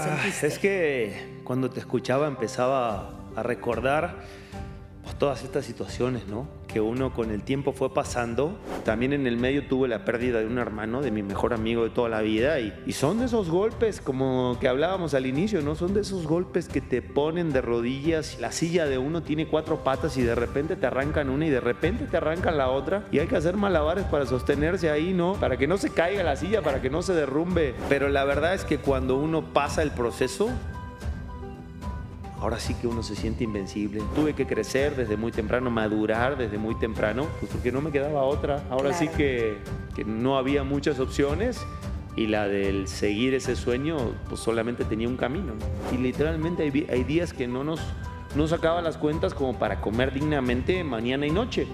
sentiste? Es que cuando te escuchaba empezaba a recordar pues, todas estas situaciones, ¿no? Que uno con el tiempo fue pasando. También en el medio tuve la pérdida de un hermano, de mi mejor amigo de toda la vida. Y son de esos golpes, como que hablábamos al inicio, ¿no? Son de esos golpes que te ponen de rodillas. La silla de uno tiene 4 patas y de repente te arrancan una y de repente te arrancan la otra. Y hay que hacer malabares para sostenerse ahí, ¿no? Para que no se caiga la silla, para que no se derrumbe. Pero la verdad es que cuando uno pasa el proceso, ahora sí que uno se siente invencible. Tuve que crecer desde muy temprano, madurar desde muy temprano, pues porque no me quedaba otra. Ahora sí que no había muchas opciones y la del seguir ese sueño, pues solamente tenía un camino, ¿no? Y literalmente hay días que no sacaba las cuentas como para comer dignamente mañana y noche.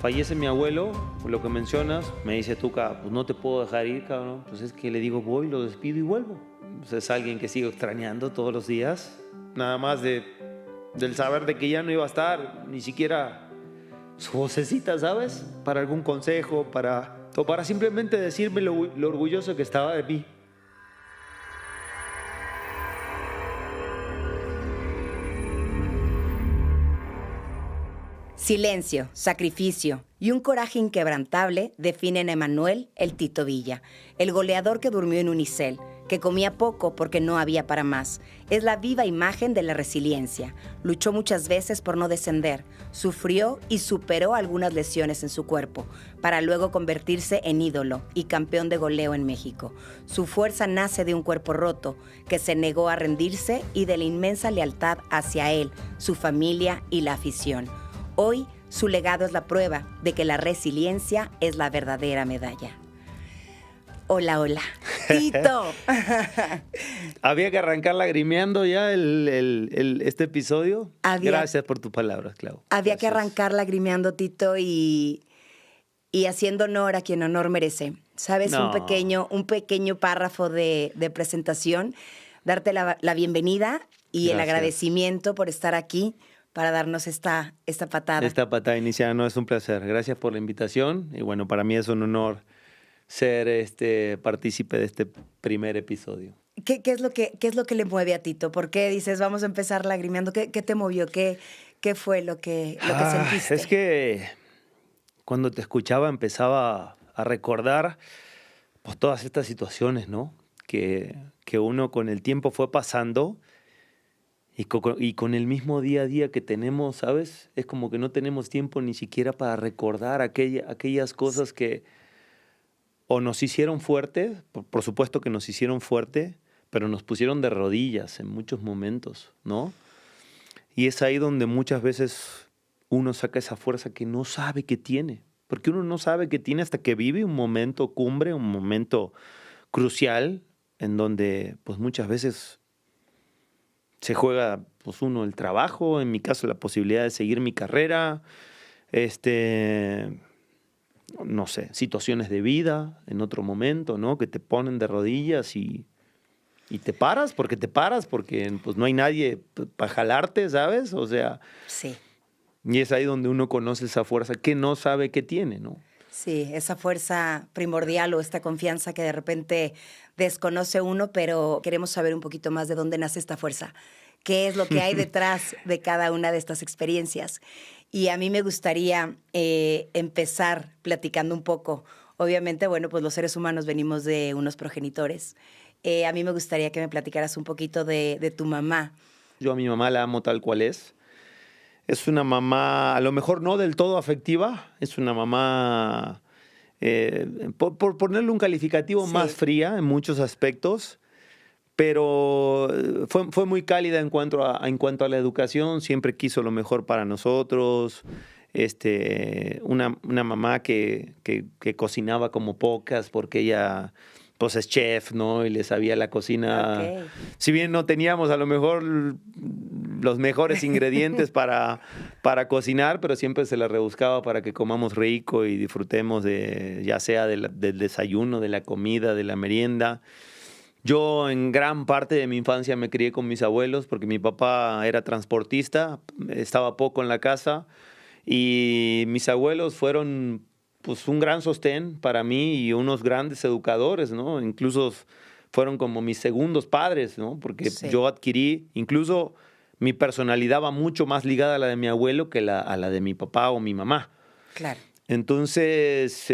Fallece mi abuelo, lo que mencionas, me dice Tuca, pues no te puedo dejar ir, cabrón. Pues es que le digo, voy, lo despido y vuelvo. Pues es alguien que sigo extrañando todos los días. Nada más del saber de que ya no iba a estar, ni siquiera su vocecita, ¿sabes? Para algún consejo, o para simplemente decirme lo orgulloso que estaba de mí. Silencio, sacrificio y un coraje inquebrantable definen a Emanuel el Tito Villa, el goleador que durmió en unicel, que comía poco porque no había para más. Es la viva imagen de la resiliencia. Luchó muchas veces por no descender, sufrió y superó algunas lesiones en su cuerpo, para luego convertirse en ídolo y campeón de goleo en México. Su fuerza nace de un cuerpo roto, que se negó a rendirse y de la inmensa lealtad hacia él, su familia y la afición. Hoy, su legado es la prueba de que la resiliencia es la verdadera medalla. Hola, hola. Tito. ¿Había que arrancar lagrimeando ya este episodio? Gracias por tus palabras, Clau. Había Gracias. que arrancar lagrimeando, Tito, y haciendo honor a quien honor merece. ¿Sabes? No. Un pequeño párrafo de presentación, darte la bienvenida y Gracias. el agradecimiento por estar aquí para darnos esta patada. Esta patada inicial, no, es un placer. Gracias por la invitación y bueno, para mí es un honor ser partícipe de este primer episodio. ¿Qué es lo que le mueve a Tito? ¿Por qué dices, vamos a empezar lagrimeando? ¿Qué te movió? ¿Qué fue lo que sentiste? Es que cuando te escuchaba empezaba a recordar pues, todas estas situaciones, ¿no? Que uno con el tiempo fue pasando y con el mismo día a día que tenemos, ¿sabes? Es como que no tenemos tiempo ni siquiera para recordar aquellas cosas que o nos hicieron fuerte, por supuesto que nos hicieron fuerte, pero nos pusieron de rodillas en muchos momentos, ¿no? Y es ahí donde muchas veces uno saca esa fuerza que no sabe que tiene. Porque uno no sabe que tiene hasta que vive un momento cumbre, un momento crucial, en donde pues muchas veces se juega pues uno el trabajo, en mi caso la posibilidad de seguir mi carrera, no sé, situaciones de vida en otro momento, ¿no? Que te ponen de rodillas y te paras porque pues no hay nadie para jalarte, ¿sabes? O sea, Sí. y es ahí donde uno conoce esa fuerza que no sabe que tiene, ¿no? Sí, esa fuerza primordial o esta confianza que de repente desconoce uno, pero queremos saber un poquito más de dónde nace esta fuerza. ¿Qué es lo que hay detrás de cada una de estas experiencias? Y a mí me gustaría empezar platicando un poco. Obviamente, bueno, pues los seres humanos venimos de unos progenitores. A mí me gustaría que me platicaras un poquito de tu mamá. Yo a mi mamá la amo tal cual es. Es una mamá, a lo mejor no del todo afectiva, es una mamá, por ponerle un calificativo, Sí. más fría en muchos aspectos, pero fue muy cálida en cuanto a la educación, siempre quiso lo mejor para nosotros. Una mamá que cocinaba como pocas porque ella pues es chef, ¿no? Y le sabía la cocina. Ok. Si bien no teníamos a lo mejor los mejores ingredientes para cocinar, pero siempre se la rebuscaba para que comamos rico y disfrutemos ya sea del desayuno, de la comida, de la merienda. Yo en gran parte de mi infancia me crié con mis abuelos porque mi papá era transportista, estaba poco en la casa y mis abuelos fueron pues un gran sostén para mí y unos grandes educadores, ¿no? Incluso fueron como mis segundos padres, ¿no? Porque Sí. yo adquirí, incluso mi personalidad va mucho más ligada a la de mi abuelo que a la de mi papá o mi mamá. Claro. Entonces,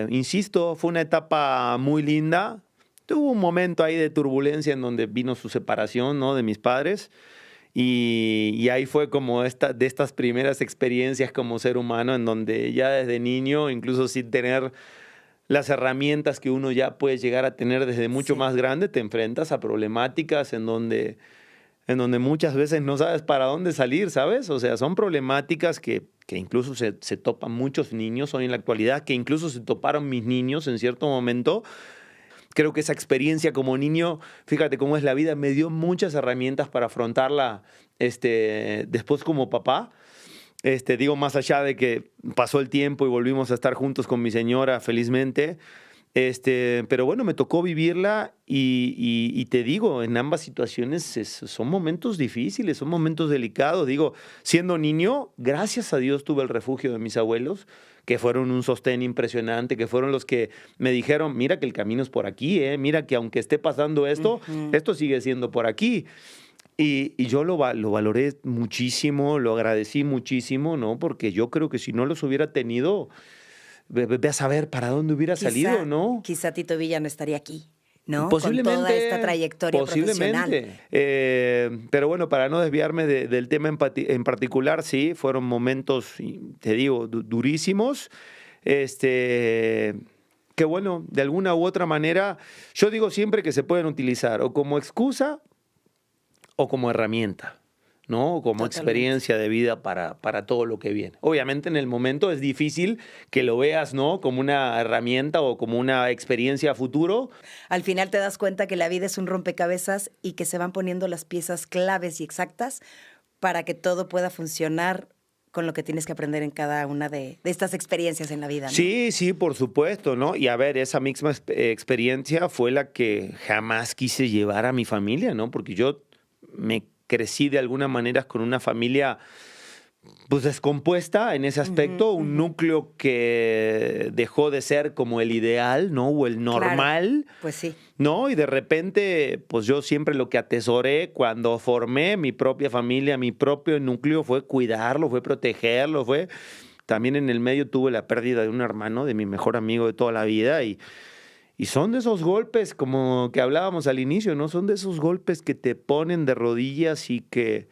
insisto, fue una etapa muy linda. Tuvo un momento ahí de turbulencia en donde vino su separación, ¿no? De mis padres. Y ahí fue como de estas primeras experiencias como ser humano, en donde ya desde niño, incluso sin tener las herramientas que uno ya puede llegar a tener desde mucho Sí. más grande, te enfrentas a problemáticas en donde muchas veces no sabes para dónde salir, ¿sabes? O sea, son problemáticas que incluso se topan muchos niños hoy en la actualidad, que incluso se toparon mis niños en cierto momento. Creo que esa experiencia como niño, fíjate cómo es la vida, me dio muchas herramientas para afrontarla después como papá. Digo, más allá de que pasó el tiempo y volvimos a estar juntos con mi señora, felizmente. Pero bueno, me tocó vivirla y te digo, en ambas situaciones son momentos difíciles, son momentos delicados. Digo, siendo niño, gracias a Dios tuve el refugio de mis abuelos, que fueron un sostén impresionante, que fueron los que me dijeron, mira que el camino es por aquí, mira que aunque esté pasando esto, esto sigue siendo por aquí. Y yo lo valoré muchísimo, lo agradecí muchísimo, ¿no? Porque yo creo que si no los hubiera tenido, ve a saber para dónde hubiera salido, ¿no? Quizá Tito Villa no estaría aquí, ¿no? Posiblemente. Con toda esta trayectoria profesional. Pero bueno, para no desviarme del tema en particular, sí, fueron momentos, te digo, durísimos. Que bueno, de alguna u otra manera, yo digo siempre que se pueden utilizar o como excusa o como herramienta, ¿no? Como Totalmente. experiencia de vida para todo lo que viene. Obviamente en el momento es difícil que lo veas, ¿no? Como una herramienta o como una experiencia a futuro. Al final te das cuenta que la vida es un rompecabezas y que se van poniendo las piezas claves y exactas para que todo pueda funcionar con lo que tienes que aprender en cada una de estas experiencias en la vida, ¿no? Sí, sí, por supuesto, ¿no? Y a ver, esa misma experiencia fue la que jamás quise llevar a mi familia, ¿no? Porque yo me crecí de alguna manera con una familia pues descompuesta en ese aspecto, un núcleo que dejó de ser como el ideal, ¿no? O el normal. Claro, pues sí. ¿No? Y de repente, pues yo siempre lo que atesoré cuando formé mi propia familia, mi propio núcleo, fue cuidarlo, fue protegerlo, fue... También en el medio tuve la pérdida de un hermano, de mi mejor amigo de toda la vida, y son de esos golpes, como que hablábamos al inicio, ¿no? Son de esos golpes que te ponen de rodillas y que,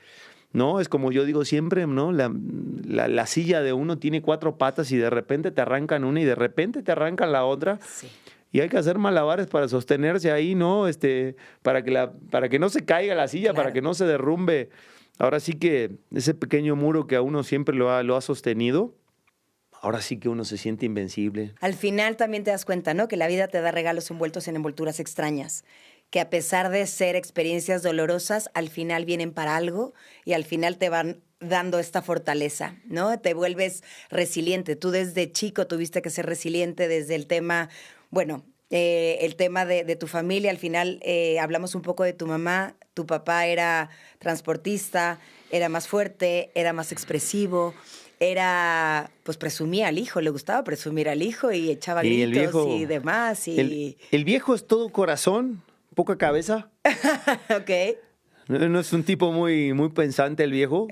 ¿no? Es como yo digo siempre, ¿no? La silla de uno tiene 4 patas y de repente te arrancan una y de repente te arrancan la otra. Sí. Y hay que hacer malabares para sostenerse ahí, ¿no? Para que no se caiga la silla, Claro. para que no se derrumbe. Ahora sí que ese pequeño muro que a uno siempre lo ha sostenido, ahora sí que uno se siente invencible. Al final también te das cuenta, ¿no? Que la vida te da regalos envueltos en envolturas extrañas, que a pesar de ser experiencias dolorosas, al final vienen para algo y al final te van dando esta fortaleza, ¿no? Te vuelves resiliente. Tú desde chico tuviste que ser resiliente desde el tema, bueno, el tema de tu familia. Al final hablamos un poco de tu mamá. Tu papá era transportista, era más fuerte, era más expresivo. Pues presumía al hijo, le gustaba presumir al hijo y echaba Y el gritos viejo- y demás. Y... El viejo es todo corazón, poca cabeza. Ok. No es un tipo muy, muy pensante el viejo.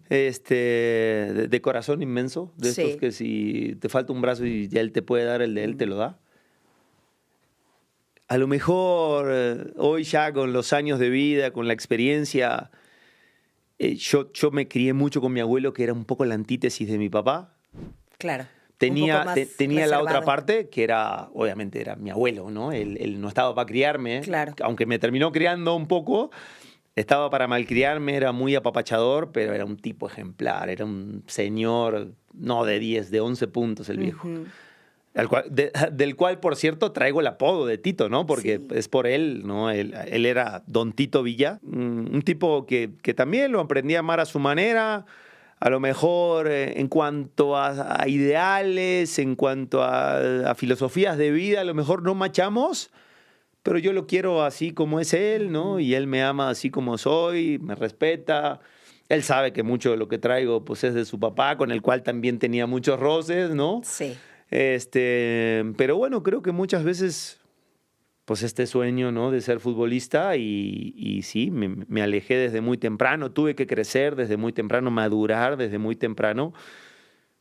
De corazón inmenso. De estos Sí. que si te falta un brazo y ya él te puede dar, el de él te lo da. A lo mejor hoy ya con los años de vida, con la experiencia, yo me crié mucho con mi abuelo, que era un poco la antítesis de mi papá. Claro. Tenía, Un poco más tenía la otra reservado. parte, que era, obviamente, era mi abuelo, ¿no? Él no estaba para criarme. Claro. Aunque me terminó criando un poco, estaba para malcriarme, era muy apapachador, pero era un tipo ejemplar, era un señor, no de 10, de 11 puntos el viejo. Ujú. Del cual, por cierto, traigo el apodo de Tito, ¿no? Porque Sí. es por él, ¿no? Él era Don Tito Villa, un tipo que también lo aprendí a amar a su manera. A lo mejor en cuanto a ideales, en cuanto a filosofías de vida, a lo mejor no machamos, pero yo lo quiero así como es él, ¿no? Y él me ama así como soy, me respeta. Él sabe que mucho de lo que traigo pues, es de su papá, con el cual también tenía muchos roces, ¿no? Sí. Pero bueno, creo que muchas veces pues este sueño, ¿no? De ser futbolista y sí, me alejé desde muy temprano, tuve que crecer desde muy temprano, madurar desde muy temprano,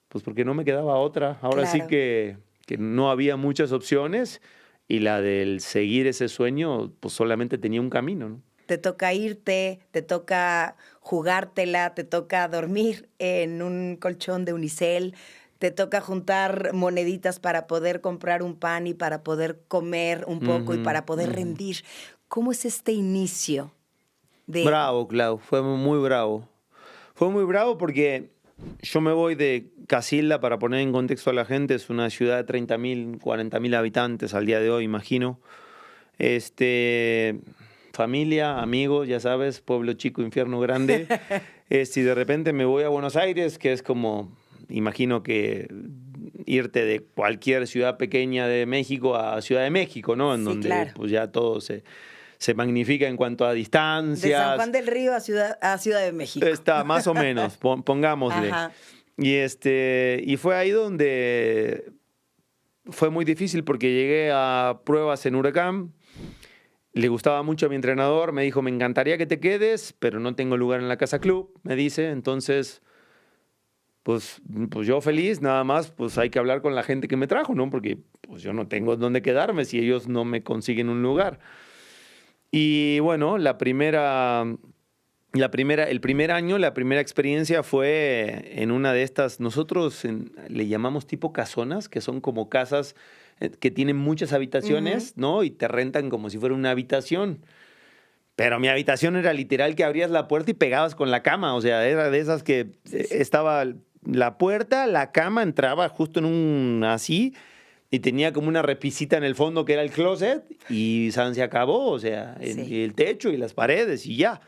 pues porque no me quedaba otra. Ahora sí Claro. que no había muchas opciones y la del seguir ese sueño, pues solamente tenía un camino, ¿no? Te toca irte, te toca jugártela, te toca dormir en un colchón de unicel, te toca juntar moneditas para poder comprar un pan y para poder comer un poco y para poder rendir. ¿Cómo es este inicio de... Bravo, Clau, fue muy bravo. Fue muy bravo porque yo me voy de Casilda, para poner en contexto a la gente, es una ciudad de 30.000, 40.000 habitantes al día de hoy, imagino. Familia, amigos, ya sabes, pueblo chico, infierno grande. Y de repente me voy a Buenos Aires, que es como, imagino que irte de cualquier ciudad pequeña de México a Ciudad de México, ¿no? En Sí, donde claro. pues ya todo se magnifica en cuanto a De distancias. San Juan del Río a Ciudad de México? Está, más o menos, pongámosle. Ajá. Y fue ahí donde fue muy difícil porque llegué a pruebas en Huracán. Le gustaba mucho a mi entrenador, me dijo, me encantaría que te quedes, pero no tengo lugar en la casa club, me dice. Entonces, pues yo feliz, nada más, pues hay que hablar con la gente que me trajo, ¿no? Porque pues yo no tengo dónde quedarme si ellos no me consiguen un lugar. Y bueno, el primer año, la primera experiencia fue en una de estas, nosotros le llamamos tipo casonas, que son como casas que tienen muchas habitaciones, ¿no? Y te rentan como si fuera una habitación. Pero mi habitación era literal que abrías la puerta y pegabas con la cama. O sea, era de esas que estaba la puerta, la cama, entraba justo en un así y tenía como una repisita en el fondo que era el closet y se acabó. O sea, el techo y las paredes y ya.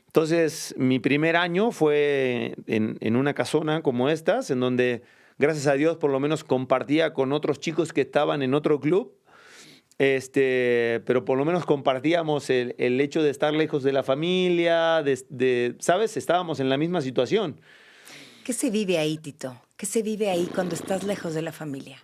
Entonces, mi primer año fue en una casona como estas, en donde, gracias a Dios, por lo menos compartía con otros chicos que estaban en otro club, pero por lo menos compartíamos el hecho de estar lejos de la familia, ¿sabes? Estábamos en la misma situación. ¿Qué se vive ahí, Tito? ¿Qué se vive ahí cuando estás lejos de la familia?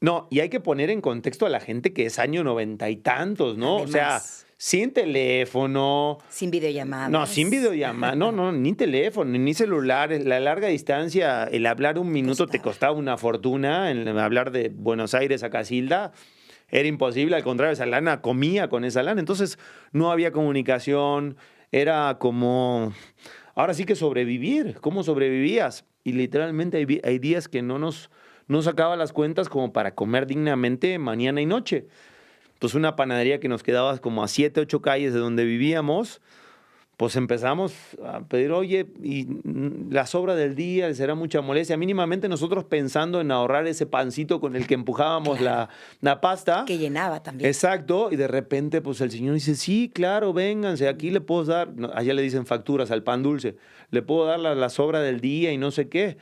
No, y hay que poner en contexto a la gente que es año 90 y tantos, ¿no? Además, o sea, sin teléfono. sin videollamadas. No, sin videollamada, no, ni teléfono, ni celular. La larga distancia, el hablar un minuto te costaba una fortuna. Hablar de Buenos Aires a Casilda era imposible, al contrario, esa lana comía con esa lana. Entonces no había comunicación, era como, ahora sí que sobrevivir. ¿Cómo sobrevivías? Y literalmente hay días que no sacaba las cuentas como para comer dignamente mañana y noche. Pues una panadería que nos quedaba como a 7, 8 calles de donde vivíamos, pues empezamos a pedir, oye, y la sobra del día, será mucha molestia. Mínimamente nosotros pensando en ahorrar ese pancito con el que empujábamos la pasta. Que llenaba también. Exacto, y de repente pues el señor dice, sí, claro, vénganse, aquí le puedo dar, allá le dicen facturas al pan dulce, le puedo dar la sobra del día y no sé qué.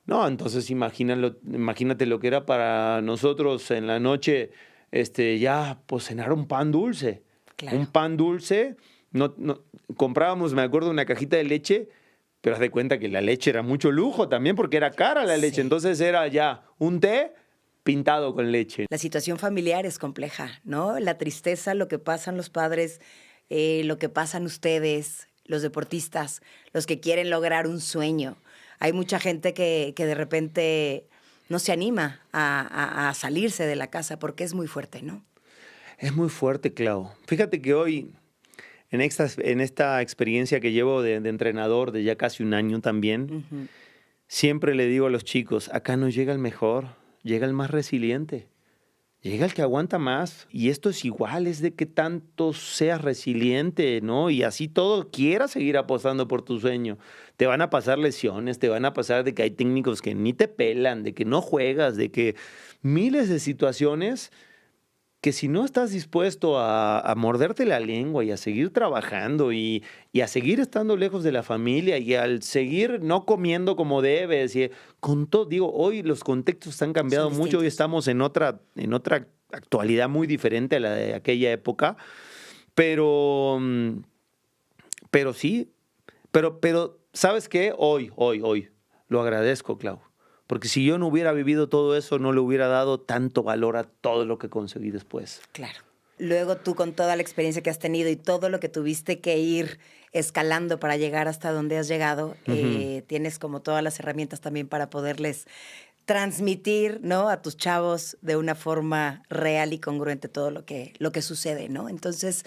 No, entonces imagínate lo que era para nosotros en la noche, ya, pues cenar un pan dulce. Claro. Un pan dulce, no, comprábamos, me acuerdo, una cajita de leche, pero haz de cuenta que la leche era mucho lujo también porque era cara la leche. Entonces era ya un té pintado con leche. La situación familiar es compleja, ¿no? La tristeza, lo que pasan los padres, lo que pasan ustedes, los deportistas, los que quieren lograr un sueño. Hay mucha gente que de repente no se anima a salirse de la casa porque es muy fuerte, ¿no? Es muy fuerte, Clau. Fíjate que hoy, en esta experiencia que llevo de entrenador de ya casi un año también, siempre le digo a los chicos, acá no llega el mejor, llega el más resiliente. Llega el que aguanta más. Y esto es igual, es de que tanto seas resiliente, ¿no? Y así todo quieras seguir apostando por tu sueño. Te van a pasar lesiones, te van a pasar de que hay técnicos que ni te pelan, de que no juegas, de que miles de situaciones que si no estás dispuesto a morderte la lengua y a seguir trabajando y a seguir estando lejos de la familia y al seguir no comiendo como debes, y con todo, digo, hoy los contextos han cambiado mucho, hoy estamos en otra actualidad muy diferente a la de aquella época, pero sí, pero ¿sabes qué? Hoy, lo agradezco, Clau. Porque si yo no hubiera vivido todo eso, no le hubiera dado tanto valor a todo lo que conseguí después. Claro. luego tú con toda la experiencia que has tenido y todo lo que tuviste que ir escalando para llegar hasta donde has llegado, tienes como todas las herramientas también para poderles transmitir, ¿no?, a tus chavos de una forma real y congruente todo lo que sucede, ¿no? Entonces,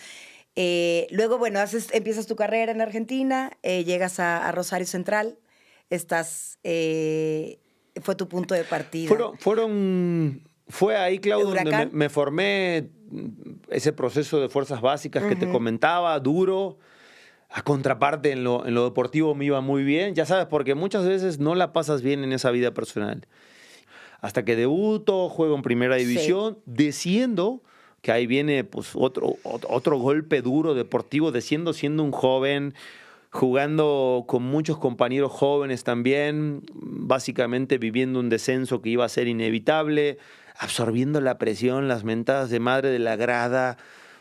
luego, bueno, empiezas tu carrera en Argentina, llegas a Rosario Central, fue tu punto de partida. Fue ahí, Claudio, donde me formé, ese proceso de fuerzas básicas que te comentaba, duro. A contraparte, en lo deportivo me iba muy bien. Ya sabes, porque muchas veces no la pasas bien en esa vida personal. Hasta que debuto, juego en primera división, desciendo, que ahí viene pues otro golpe duro deportivo, desciendo siendo un joven, jugando con muchos compañeros jóvenes también, básicamente viviendo un descenso que iba a ser inevitable, absorbiendo la presión, las mentadas de madre de la grada,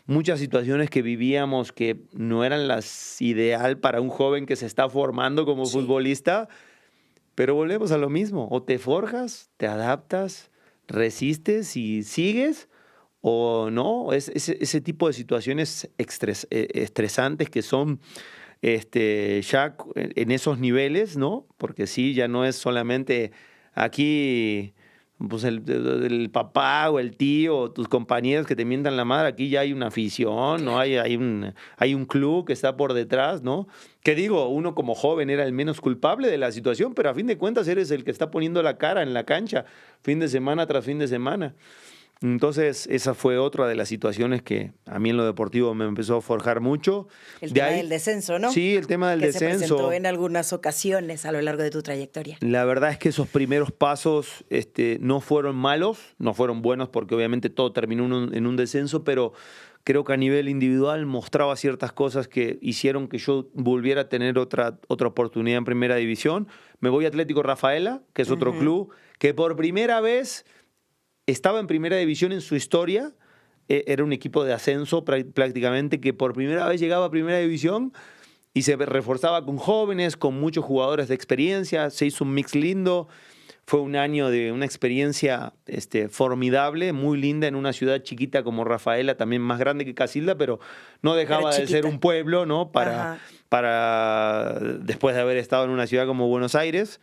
muchas situaciones que vivíamos que no eran las ideal para un joven que se está formando como futbolista, pero volvemos a lo mismo, o te forjas, te adaptas, resistes y sigues, o no, ese tipo de situaciones estresantes que son ya en esos niveles, ¿no? Porque sí, ya no es solamente aquí pues el papá o el tío o tus compañeros que te mientan la madre. Aquí ya hay una afición, ¿no? Hay un club que está por detrás, ¿no? Que digo, uno como joven era el menos culpable de la situación, pero a fin de cuentas eres el que está poniendo la cara en la cancha fin de semana tras fin de semana. Entonces, esa fue otra de las situaciones que a mí en lo deportivo me empezó a forjar mucho. El tema del descenso, ¿no? Sí, el tema del descenso. Que se presentó en algunas ocasiones a lo largo de tu trayectoria. La verdad es que esos primeros pasos no fueron malos, no fueron buenos porque obviamente todo terminó en un descenso, pero creo que a nivel individual mostraba ciertas cosas que hicieron que yo volviera a tener otra oportunidad en primera división. Me voy a Atlético Rafaela, que es otro club, que por primera vez estaba en primera división en su historia. Era un equipo de ascenso prácticamente que por primera vez llegaba a primera división y se reforzaba con jóvenes, con muchos jugadores de experiencia. Se hizo un mix lindo. Fue un año de una experiencia formidable, muy linda, en una ciudad chiquita como Rafaela, también más grande que Casilda, pero no dejaba de ser un pueblo, ¿no? Para después de haber estado en una ciudad como Buenos Aires.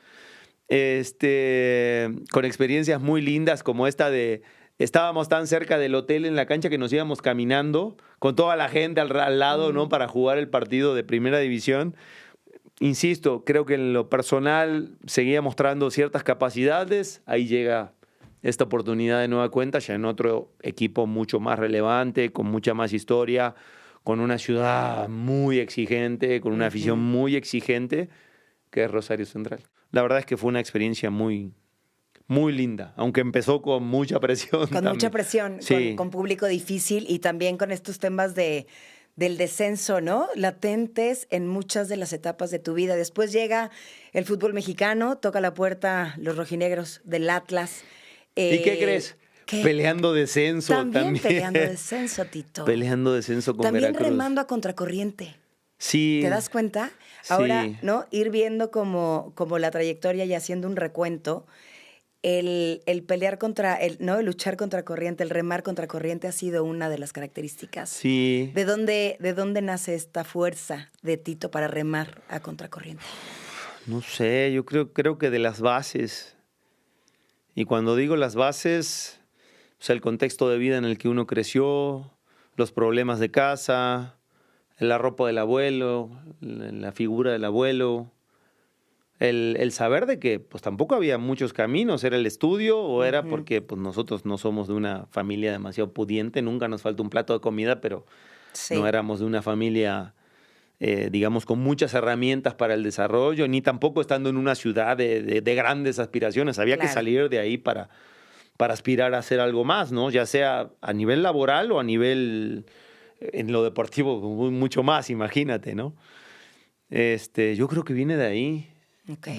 Con experiencias muy lindas como esta de estábamos tan cerca del hotel en la cancha que nos íbamos caminando con toda la gente al lado, ¿no? Para jugar el partido de primera división. Insisto, creo que en lo personal seguía mostrando ciertas capacidades. Ahí llega esta oportunidad de nueva cuenta, ya en otro equipo mucho más relevante, con mucha más historia, con una ciudad muy exigente, con una afición muy exigente, que es Rosario Central. La verdad es que fue una experiencia muy, muy linda, aunque empezó con mucha presión. Con mucha presión, sí. con público difícil y también con estos temas del descenso, ¿no? Latentes en muchas de las etapas de tu vida. Después llega el fútbol mexicano, toca la puerta los rojinegros del Atlas. ¿Y qué crees? Peleando descenso también. Peleando descenso, Tito. Peleando descenso con también Veracruz. Remando a contracorriente. Sí. ¿Te das cuenta? Ahora, ¿no? Ir viendo como la trayectoria y haciendo un recuento, el pelear el luchar contra corriente, el remar contra corriente ha sido una de las características. Sí. ¿De dónde nace esta fuerza de Tito para remar a contracorriente? No sé, yo creo que de las bases. Y cuando digo las bases, o sea, el contexto de vida en el que uno creció, los problemas de casa, la ropa del abuelo, la figura del abuelo, el saber de que pues tampoco había muchos caminos, era el estudio o era porque pues nosotros no somos de una familia demasiado pudiente, nunca nos falta un plato de comida, pero no éramos de una familia, digamos, con muchas herramientas para el desarrollo, ni tampoco estando en una ciudad de grandes aspiraciones, había que salir de ahí para aspirar a hacer algo más, ¿no? Ya sea a nivel laboral o a nivel en lo deportivo mucho más, imagínate, ¿no? Yo creo que viene de ahí. Okay.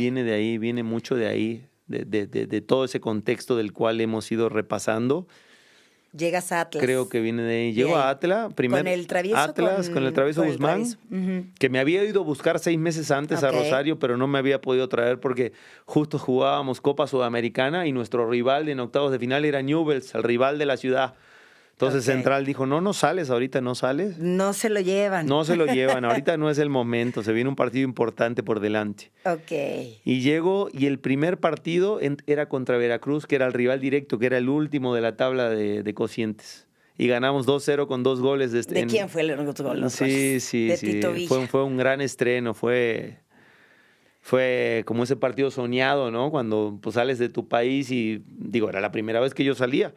Viene mucho de ahí, de todo ese contexto del cual hemos ido repasando. Llegas a Atlas. Creo que viene de ahí. Llego a Atlas, primero. Con el travieso. Con el travieso Guzmán, que me había ido a buscar 6 meses antes a Rosario, pero no me había podido traer porque justo jugábamos Copa Sudamericana y nuestro rival en octavos de final era Newell's, el rival de la ciudad. Entonces Ok. Central dijo, no sales, ahorita no sales. No se lo llevan. No se lo llevan, ahorita no es el momento, se viene un partido importante por delante. Ok. Y llego y el primer partido era contra Veracruz, que era el rival directo, que era el último de la tabla de cocientes. Y ganamos 2-0 con 2 goles. ¿De quién fue los goles? Sí, De sí. Tito Villa. Fue un gran estreno, fue como ese partido soñado, ¿no? Cuando pues, sales de tu país y, digo, era la primera vez que yo salía.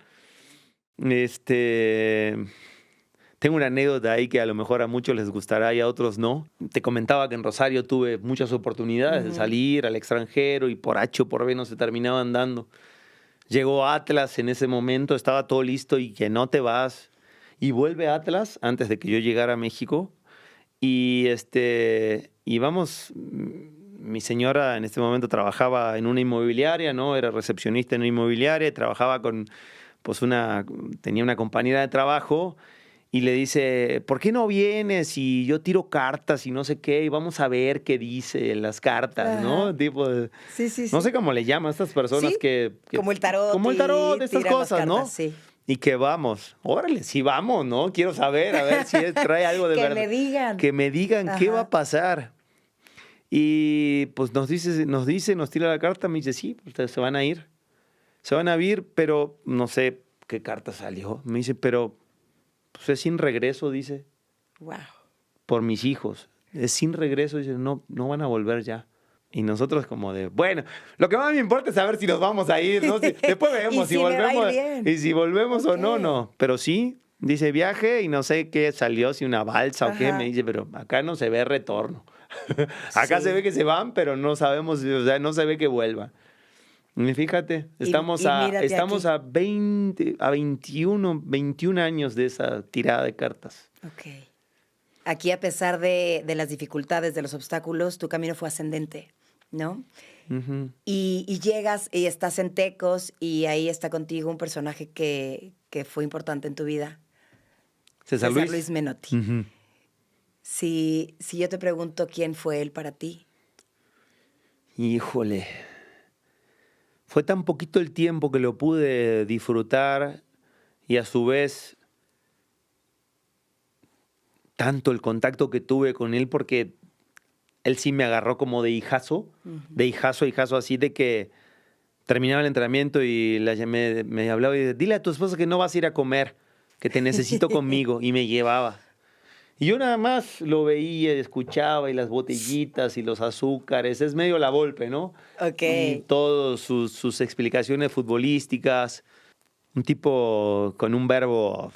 Tengo una anécdota ahí que a lo mejor a muchos les gustará y a otros no. Te comentaba que en Rosario tuve muchas oportunidades de salir al extranjero y por H o por B no se terminaban dando. Llegó Atlas en ese momento, estaba todo listo y que no te vas. Y vuelve Atlas antes de que yo llegara a México. Y vamos, mi señora en este momento trabajaba en una inmobiliaria, ¿no? Era recepcionista en una inmobiliaria, trabajaba con, pues tenía una compañera de trabajo y le dice, ¿por qué no vienes? Y yo tiro cartas y no sé qué, y vamos a ver qué dice las cartas, ¿no? Ajá. Tipo, Sí. no sé cómo le llaman a estas personas Sí, que como el tarot. Como el tarot, y estas tiran las cosas, ¿no? cartas, sí. Y que vamos, órale, sí vamos, ¿no? Quiero saber, a ver si trae algo de Que verdad. me digan. Que me digan qué Ajá. va a pasar. Y pues nos tira la carta, me dice, sí, ustedes se van a ir. Se van a ir, pero no sé qué carta salió. Me dice, pero pues es sin regreso, dice, Wow. por mis hijos. Es sin regreso, dice, no van a volver ya. Y nosotros como de, bueno, lo que más me importa es saber si nos vamos a ir, ¿no? Después vemos Y si me va a ir volvemos. bien. Y si volvemos o no, Ok. no. Pero sí, dice viaje y no sé qué salió, si una balsa o qué. Ajá. Me dice, pero acá no se ve retorno. Acá Sí. se ve que se van, pero no sabemos, o sea, no se ve que vuelvan. Y fíjate, estamos mírate a aquí. 21 años de esa tirada de cartas. Ok. Aquí, a pesar de las dificultades, de los obstáculos, tu camino fue ascendente, ¿no? Ujú. Y llegas y estás en Tecos y ahí está contigo un personaje que fue importante en tu vida. César Luis. Luis Menotti. Ujú. Si yo te pregunto quién fue él para ti. Híjole. Fue tan poquito el tiempo que lo pude disfrutar y a su vez tanto el contacto que tuve con él porque él sí me agarró como de hijazo, de hijazo a hijazo, así de que terminaba el entrenamiento y me hablaba y decía, dile a tu esposa que no vas a ir a comer, que te necesito conmigo, y me llevaba. Y yo nada más lo veía, escuchaba, y las botellitas y los azúcares, es medio la Volpe, ¿no? Ok. Y todas sus explicaciones futbolísticas, un tipo con un verbo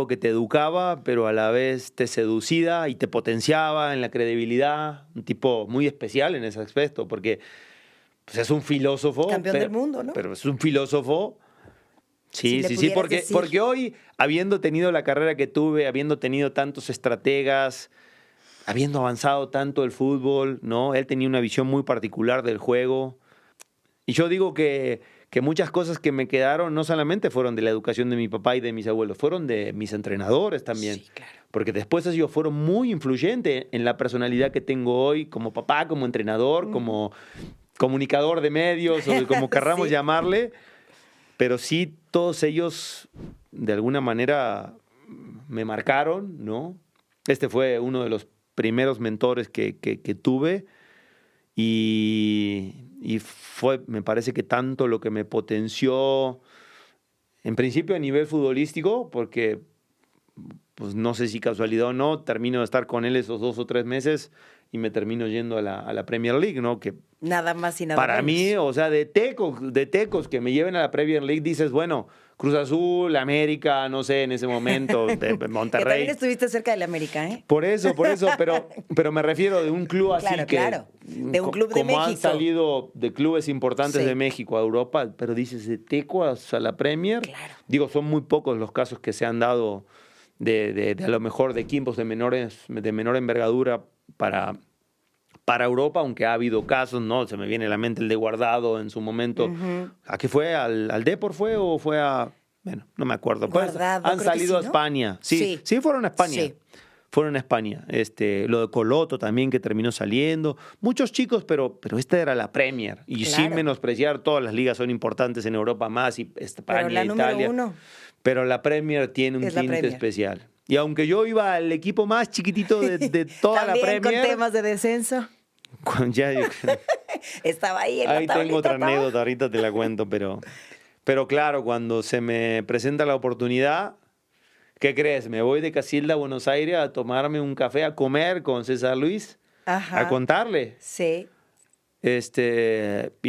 que te educaba, pero a la vez te seducía y te potenciaba en la credibilidad, un tipo muy especial en ese aspecto, porque pues, es un filósofo. Campeón del mundo, ¿no? Pero es un filósofo. Si Sí, le sí, pudieras porque, decir. porque hoy, habiendo tenido la carrera que tuve, habiendo tenido tantos estrategas, habiendo avanzado tanto el fútbol, ¿no? Él tenía una visión muy particular del juego. Y yo digo que muchas cosas que me quedaron no solamente fueron de la educación de mi papá y de mis abuelos, fueron de mis entrenadores también. Sí, claro. Porque después ellos fueron muy influyentes en la personalidad que tengo hoy como papá, como entrenador, como comunicador de medios, o como querramos Sí. llamarle. Pero sí, todos ellos, de alguna manera, me marcaron, ¿no? Este fue uno de los primeros mentores que tuve y fue, me parece que tanto lo que me potenció, en principio a nivel futbolístico, porque pues no sé si casualidad o no, termino de estar con él esos 2 o 3 meses y me termino yendo a la Premier League, ¿no? Que Nada más y nada para menos. mí, o sea, de tecos que me lleven a la Premier League, dices, bueno, Cruz Azul, América, no sé, en ese momento, de Que Monterrey. también estuviste cerca del América, ¿eh? Por eso, pero me refiero de un club así Claro, que... claro. De un club de como han México. salido de clubes importantes Sí. de México a Europa, pero dices, de Tecos a la Premier. Claro. Digo, son muy pocos los casos que se han dado de a lo mejor de equipos de menor envergadura para Europa, aunque ha habido casos, ¿no? Se me viene a la mente el de Guardado en su momento. ¿A qué fue? ¿Al Depor fue o fue a...? Bueno, no me acuerdo. Pues, Guardado, han creo que salido a sí, ¿no? España. Sí, fueron a España. Sí. Fueron a España. Lo de Coloto también, que terminó saliendo. Muchos chicos, pero esta era la Premier. Y Claro. sin menospreciar, todas las ligas son importantes en Europa más, y Pero España, la número Italia. 1. Pero la Premier tiene un tinte especial. Y aunque yo iba al equipo más chiquitito de toda la Premier... ¿También con temas de descenso? Estaba ahí en la tablita. Ahí tengo otra anécdota, ahorita te la cuento, pero claro, cuando se me presenta la oportunidad, ¿qué crees? Me voy de Casilda a Buenos Aires a tomarme un café, a comer con César Luis, a contarle. Sí. Y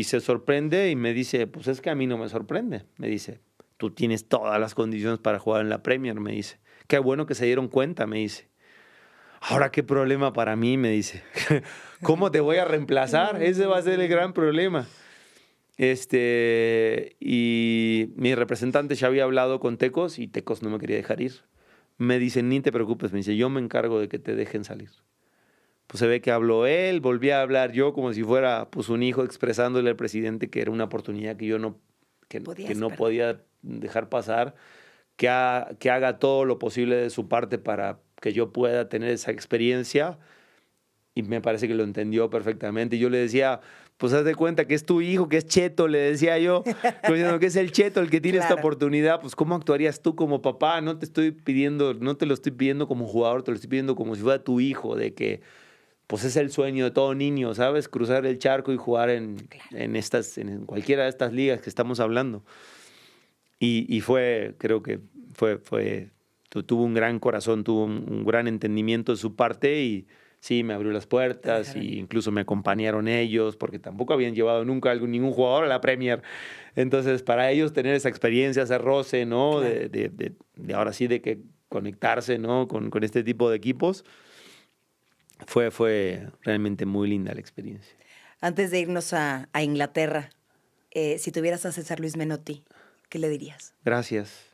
se sorprende y me dice, pues es que a mí no me sorprende. Me dice, tú tienes todas las condiciones para jugar en la Premier, me dice. Qué bueno que se dieron cuenta, me dice. Ahora, ¿qué problema para mí? Me dice. ¿Cómo te voy a reemplazar? Ese va a ser el gran problema. Y mi representante ya había hablado con Tecos y Tecos no me quería dejar ir. Me dice, ni te preocupes, me dice, yo me encargo de que te dejen salir. Pues se ve que habló él, volví a hablar yo como si fuera pues, un hijo expresándole al presidente que era una oportunidad que yo no podía dejar pasar, que haga todo lo posible de su parte para que yo pueda tener esa experiencia. Y me parece que lo entendió perfectamente. Y yo le decía, pues haz de cuenta que es tu hijo, que es Cheto, le decía yo, que es el Cheto el que tiene esta oportunidad. Pues ¿cómo actuarías tú como papá? No te lo estoy pidiendo como jugador, te lo estoy pidiendo como si fuera tu hijo, de que pues es el sueño de todo niño, ¿sabes? Cruzar el charco y jugar en cualquiera de estas ligas que estamos hablando. Y creo que tuvo un gran corazón, tuvo un gran entendimiento de su parte y sí, me abrió las puertas e incluso me acompañaron ellos porque tampoco habían llevado nunca ningún jugador a la Premier. Entonces, para ellos tener esa experiencia, ese roce, ¿no? Claro. De ahora sí, de que conectarse, ¿no? Con este tipo de equipos, fue realmente muy linda la experiencia. Antes de irnos a Inglaterra, si tuvieras a César Luis Menotti, ¿qué le dirías? Gracias.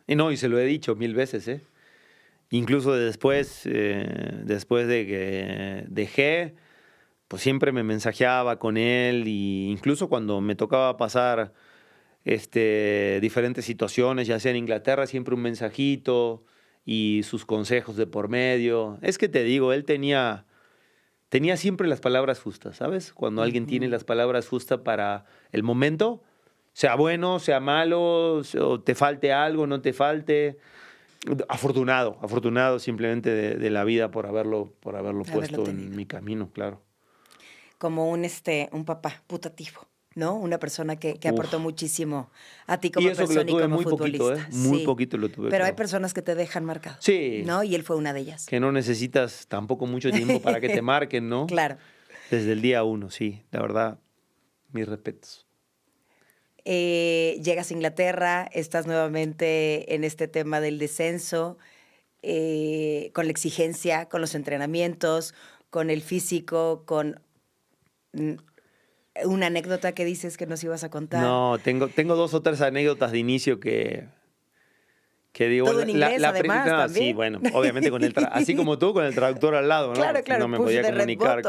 Y se lo he dicho 1000 veces, ¿eh? Incluso después de que dejé, pues siempre me mensajeaba con él y incluso cuando me tocaba pasar diferentes situaciones, ya sea en Inglaterra, siempre un mensajito y sus consejos de por medio. Es que te digo, él tenía siempre las palabras justas, ¿sabes? Cuando alguien tiene las palabras justas para el momento, sea bueno, sea malo, o te falte algo, no te falte. Afortunado simplemente de la vida por haberlo puesto en mi camino, claro. Como un papá putativo, ¿no? Una persona que aportó muchísimo a ti como persona y como futbolista. Muy poquito lo tuve. Pero hay personas que te dejan marcado. Sí. ¿No? Y él fue una de ellas. Que no necesitas tampoco mucho tiempo para que te marquen, ¿no? Claro. Desde el día 1, sí. La verdad, mis respetos. Llegas a Inglaterra, estás nuevamente en este tema del descenso, con la exigencia, con los entrenamientos, con el físico, con una anécdota que dices que nos ibas a contar. No, tengo 2 o 3 anécdotas de inicio que digo. Todo en inglés, además, también. Sí, bueno, obviamente así como tú, con el traductor al lado, ¿no? Claro, no me podía comunicar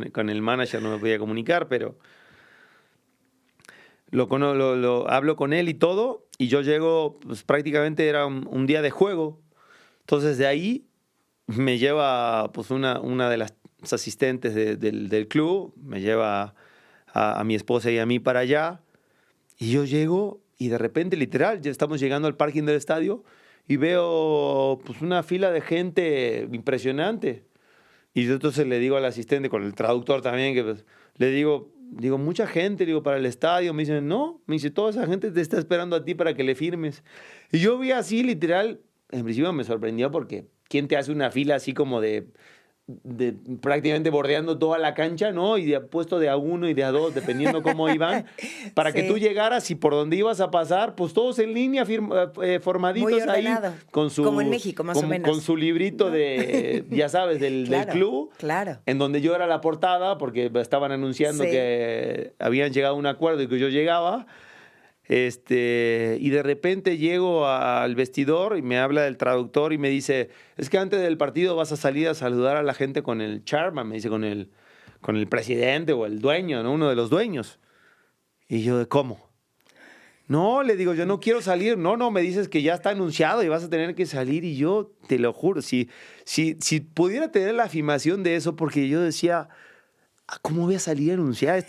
con el manager, no me podía comunicar, pero hablo con él y todo, y yo llego, pues prácticamente era un día de juego. Entonces de ahí me lleva pues una de las asistentes del club, me lleva a mi esposa y a mí para allá, y yo llego y de repente, literal, ya estamos llegando al parking del estadio y veo pues una fila de gente impresionante. Y yo entonces le digo al asistente, con el traductor también, que pues, le digo, mucha gente, para el estadio. Me dicen, no, toda esa gente te está esperando a ti para que le firmes. Y yo vi así, literal, en principio me sorprendió porque ¿quién te hace una fila así como de prácticamente bordeando toda la cancha, ¿no? Y puesto de a 1 y de a 2, dependiendo cómo iban, para que tú llegaras y por donde ibas a pasar, pues todos en línea, formaditos ahí. Como en México, más o menos. Con su librito de, ya sabes, del club. Claro. En donde yo era la portada, porque estaban anunciando que habían llegado a un acuerdo y que yo llegaba. Y de repente llego al vestidor y me habla del traductor y me dice, es que antes del partido vas a salir a saludar a la gente con el chairman, me dice, con el presidente o el dueño, ¿no? Uno de los dueños. Y yo, ¿cómo? No, le digo, yo no quiero salir. No, me dices que ya está anunciado y vas a tener que salir. Y yo, te lo juro, si pudiera tener la afirmación de eso, porque yo decía, ¿cómo voy a salir a anunciar?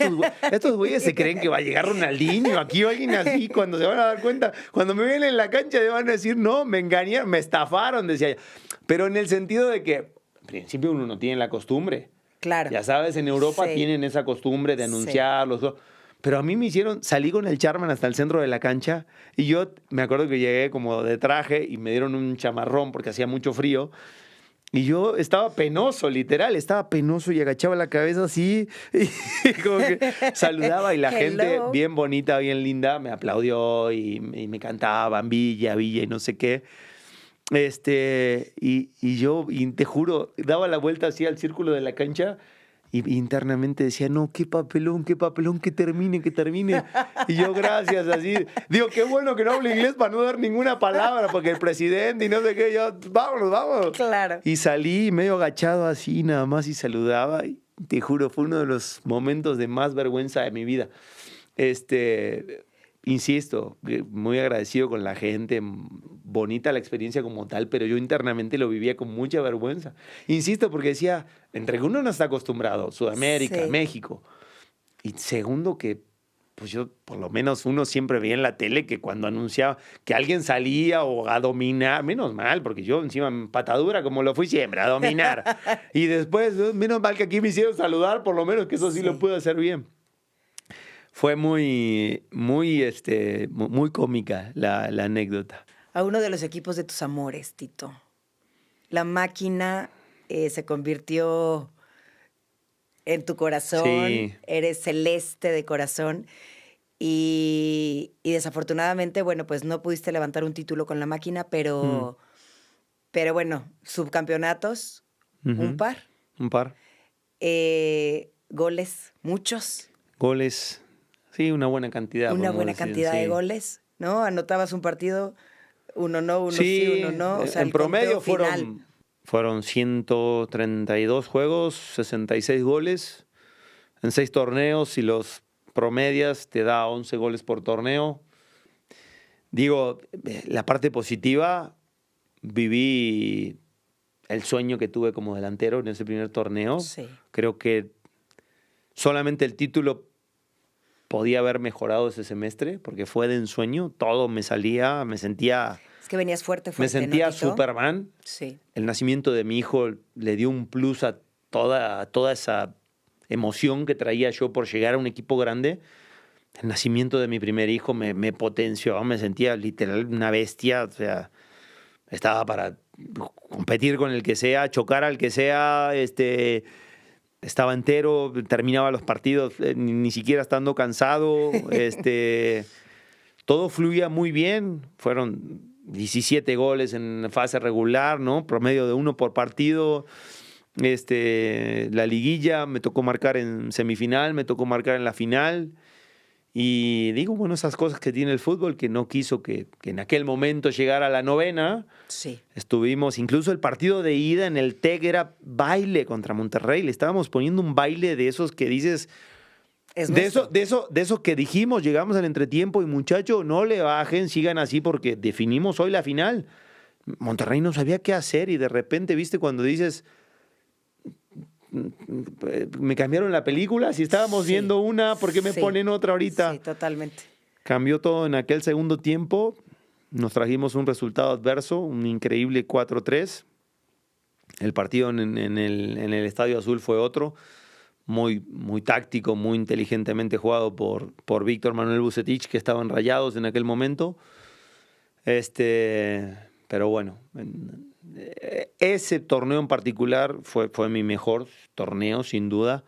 Estos güeyes se creen que va a llegar Ronaldinho, aquí o alguien así, cuando se van a dar cuenta, cuando me ven en la cancha van a decir, no, me engañaron, me estafaron, decía ella. Pero en el sentido de que, en principio uno no tiene la costumbre. Claro. Ya sabes, en Europa Sí. tienen esa costumbre de anunciar los dos. Pero a mí me hicieron, salí con el Charman hasta el centro de la cancha y yo me acuerdo que llegué como de traje y me dieron un chamarrón porque hacía mucho frío. Y yo estaba penoso, literal, estaba penoso y agachaba la cabeza así y como que saludaba y la gente Hello. bien bonita, bien linda, me aplaudió y me cantaban Villa, Villa y no sé qué. Y yo, y te juro, daba la vuelta así al círculo de la cancha y internamente decía, no, qué papelón, que termine. Y yo, gracias, así. Digo, qué bueno que no hable inglés para no dar ninguna palabra, porque el presidente y no sé qué, yo, vámonos. Claro. Y salí medio agachado así, nada más, y saludaba. Y te juro, fue uno de los momentos de más vergüenza de mi vida. Insisto, muy agradecido con la gente, bonita la experiencia como tal, pero yo internamente lo vivía con mucha vergüenza. Insisto, porque decía, entre que uno no está acostumbrado, Sudamérica, Sí. México, y segundo que, pues yo, por lo menos uno siempre veía en la tele que cuando anunciaba que alguien salía o a dominar, menos mal, porque yo encima en patadura como lo fui siempre, a dominar. Y después, menos mal que aquí me hicieron saludar, por lo menos que eso sí lo pude hacer bien. Fue muy cómica la anécdota. A uno de los equipos de tus amores, Tito. La Máquina se convirtió en tu corazón. Sí. Eres celeste de corazón. Y desafortunadamente, bueno, pues no pudiste levantar un título con la Máquina, pero bueno, subcampeonatos, un par. Un par. Goles, muchos. Goles. Sí, una buena cantidad. Una buena decir, cantidad sí. de goles, ¿no? Anotabas un partido, uno no, uno sí, sí, uno no. O sea, en el promedio conteo final. fueron 132 juegos, 66 goles en 6 torneos. Si los promedias, te da 11 goles por torneo. Digo, la parte positiva, viví el sueño que tuve como delantero en ese primer torneo. Sí. Creo que solamente el título podía haber mejorado ese semestre porque fue de ensueño, todo me salía, me sentía... Es que venías fuerte, Me sentía ¿no, Tito? Superman. Sí. El nacimiento de mi hijo le dio un plus a toda esa emoción que traía yo por llegar a un equipo grande. El nacimiento de mi primer hijo me potenció, me sentía literal una bestia, o sea, estaba para competir con el que sea, chocar al que sea, estaba entero, terminaba los partidos ni siquiera estando cansado, todo fluía muy bien, fueron 17 goles en fase regular, ¿no? Promedio de 1 por partido. La liguilla me tocó marcar en semifinal, me tocó marcar en la final. Y digo, bueno, esas cosas que tiene el fútbol, que no quiso que en aquel momento llegara a la novena. Sí. Estuvimos, incluso el partido de ida en el TEC era baile contra Monterrey. Le estábamos poniendo un baile de esos que dices... De eso que dijimos, llegamos al entretiempo y muchachos, no le bajen, sigan así porque definimos hoy la final. Monterrey no sabía qué hacer y de repente, viste, cuando dices... Me cambiaron la película, si estábamos viendo una, ¿por qué me ponen otra ahorita? Sí, totalmente. Cambió todo en aquel segundo tiempo, nos trajimos un resultado adverso, un increíble 4-3. El partido en el Estadio Azul fue otro, muy, muy táctico, muy inteligentemente jugado por Víctor Manuel Vucetich, que estaban Rayados en aquel momento. Pero bueno, ese torneo en particular fue mi mejor torneo, sin duda.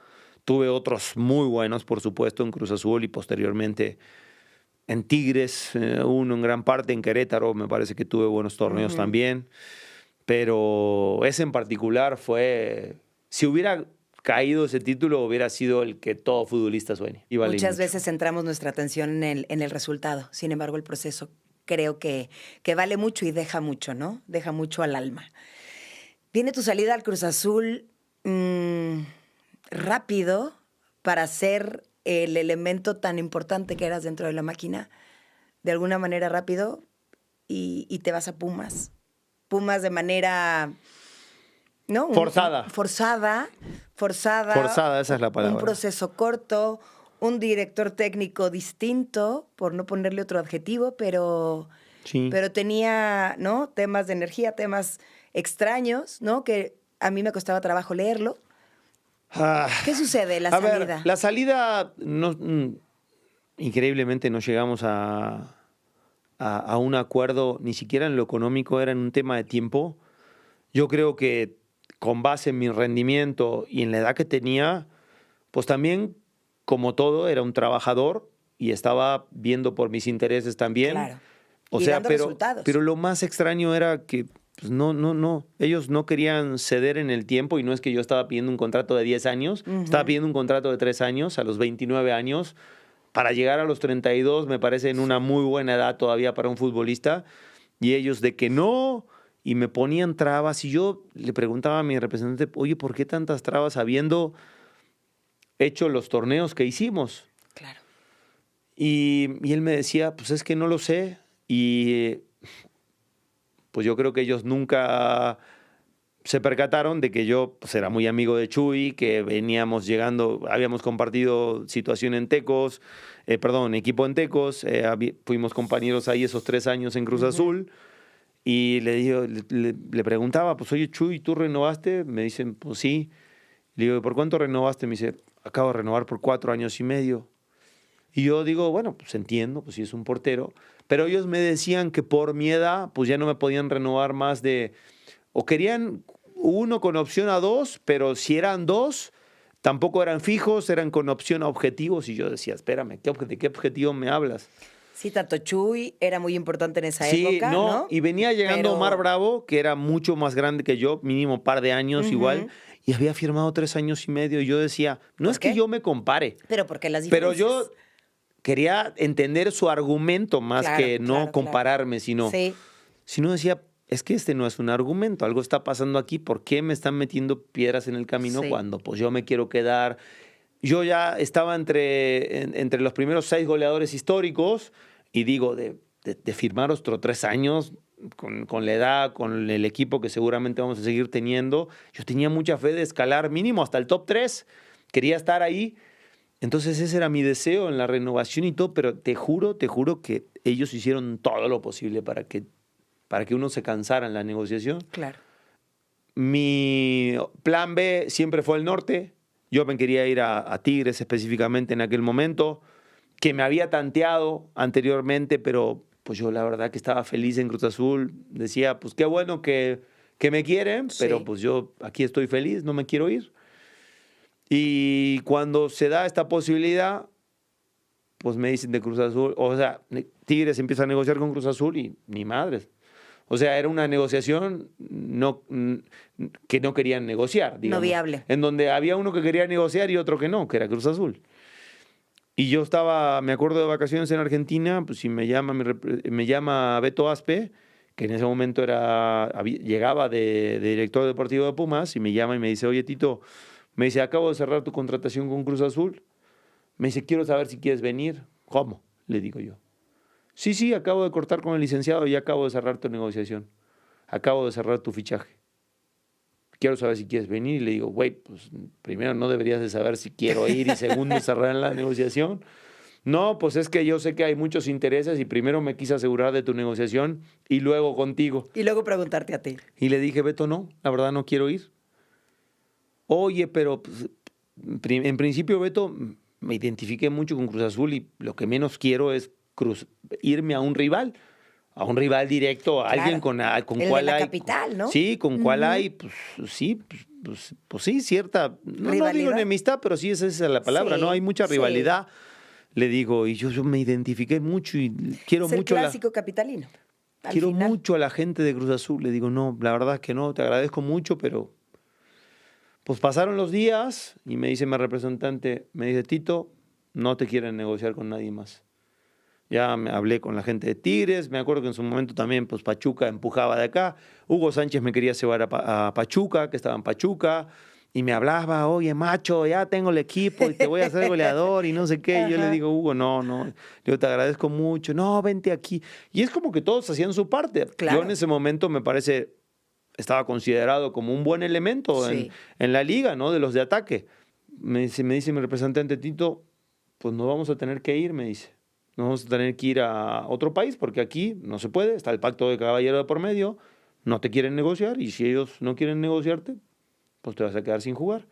Tuve otros muy buenos, por supuesto, en Cruz Azul y posteriormente en Tigres, uno en gran parte, en Querétaro, me parece que tuve buenos torneos también. Pero ese en particular fue... Si hubiera caído ese título, hubiera sido el que todo futbolista sueña. Muchas veces centramos nuestra atención en el resultado. Sin embargo, el proceso creo que vale mucho y deja mucho, ¿no? Deja mucho al alma. Viene tu salida al Cruz Azul rápido para ser el elemento tan importante que eras dentro de la máquina, de alguna manera rápido, y te vas a Pumas. Pumas de manera... ¿no? Forzada. Forzada, forzada. Forzada, esa es la palabra. Un proceso corto, un director técnico distinto, por no ponerle otro adjetivo, pero tenía, ¿no? Temas de energía, temas extraños, ¿no? Que a mí me costaba trabajo leerlo. ¿Qué sucede la salida? Ver, la salida, increíblemente no llegamos a un acuerdo, ni siquiera en lo económico, era en un tema de tiempo. Yo creo que con base en mi rendimiento y en la edad que tenía, pues también, como todo, era un trabajador y estaba viendo por mis intereses también. Claro. O y sea, dando resultados. Pero lo más extraño era que pues no. Ellos no querían ceder en el tiempo y no es que yo estaba pidiendo un contrato de 10 años, estaba pidiendo un contrato de 3 años a los 29 años. Para llegar a los 32 me parece en una muy buena edad todavía para un futbolista. Y ellos de que no, y me ponían trabas. Y yo le preguntaba a mi representante, oye, ¿por qué tantas trabas habiendo hecho los torneos que hicimos? Claro. Y él me decía, pues es que no lo sé. Y pues yo creo que ellos nunca se percataron de que yo pues, era muy amigo de Chuy, que veníamos llegando, habíamos compartido situación en Tecos, equipo en Tecos, fuimos compañeros ahí esos 3 años en Cruz Azul, y le preguntaba, pues oye Chuy, ¿tú renovaste? Me dicen, pues sí. Le digo, ¿por cuánto renovaste? Me dice, acabo de renovar por 4 años y medio. Y yo digo, bueno, pues entiendo, pues sí es un portero, pero ellos me decían que por mi edad, pues ya no me podían renovar más de, o querían 1 con opción a 2, pero si eran 2, tampoco eran fijos, eran con opción a objetivos. Y yo decía, espérame, ¿de qué objetivo me hablas? Sí, tanto Chuy era muy importante en esa época, ¿no? Y venía llegando Omar Bravo, que era mucho más grande que yo, mínimo par de años igual, y había firmado 3 años y medio. Y yo decía, no es que yo me compare. Pero porque las diferencias. Pero yo quería entender su argumento más que no compararme, sino decía, es que este no es un argumento, algo está pasando aquí, ¿por qué me están metiendo piedras en el camino cuando pues yo me quiero quedar? Yo ya estaba entre los primeros 6 goleadores históricos y digo, de firmar otros 3 años con la edad, con el equipo que seguramente vamos a seguir teniendo, yo tenía mucha fe de escalar mínimo hasta el top 3, quería estar ahí. Entonces ese era mi deseo en la renovación y todo, pero te juro que ellos hicieron todo lo posible para que uno se cansara en la negociación. Claro. Mi plan B siempre fue el norte. Yo me quería ir a Tigres específicamente en aquel momento, que me había tanteado anteriormente, pero pues yo la verdad que estaba feliz en Cruz Azul. Decía, pues qué bueno que me quieren, pero pues yo aquí estoy feliz, no me quiero ir. Y cuando se da esta posibilidad, pues me dicen de Cruz Azul, o sea, Tigres empieza a negociar con Cruz Azul y ni madres. O sea, era una negociación que no querían negociar, digamos. No viable. En donde había uno que quería negociar y otro que no, que era Cruz Azul. Y yo me acuerdo de vacaciones en Argentina, pues y me llama Beto Aspe, que en ese momento llegaba de director deportivo de Pumas, y me llama y me dice, oye Tito, me dice, acabo de cerrar tu contratación con Cruz Azul. Me dice, quiero saber si quieres venir. ¿Cómo? Le digo yo. Sí, acabo de cortar con el licenciado y acabo de cerrar tu negociación. Acabo de cerrar tu fichaje. Quiero saber si quieres venir. Y le digo, güey, pues primero no deberías de saber si quiero ir y segundo cerrar la negociación. No, pues es que yo sé que hay muchos intereses y primero me quise asegurar de tu negociación y luego contigo. Y luego preguntarte a ti. Y le dije, Beto, no, la verdad no quiero ir. Oye, pero pues, en principio, Beto, me identifiqué mucho con Cruz Azul y lo que menos quiero es irme a un rival directo, a alguien con cual hay... capital, ¿no? Sí, con cual hay, pues sí, cierta, no digo enemistad, pero sí esa es la palabra, ¿no? Hay mucha rivalidad, le digo, y yo me identifiqué mucho y quiero mucho... Es el clásico capitalino. Quiero mucho a la gente de Cruz Azul, le digo, no, la verdad es que no, te agradezco mucho, pero... Pues pasaron los días y me dice mi representante, me dice, Tito, no te quieren negociar con nadie más. Ya me hablé con la gente de Tigres, me acuerdo que en su momento también pues Pachuca empujaba de acá. Hugo Sánchez me quería llevar a Pachuca, que estaba en Pachuca, y me hablaba, oye, macho, ya tengo el equipo y te voy a hacer goleador y no sé qué. Y yo le digo, Hugo, no, yo te agradezco mucho, no, vente aquí. Y es como que todos hacían su parte. Claro. Yo en ese momento me parece... estaba considerado como un buen elemento en la liga, ¿no? De los de ataque. Me dice mi representante Tito, pues nos vamos a tener que ir, me dice. Nos vamos a tener que ir a otro país porque aquí no se puede, está el pacto de caballero de por medio, no te quieren negociar y si ellos no quieren negociarte, pues te vas a quedar sin jugar.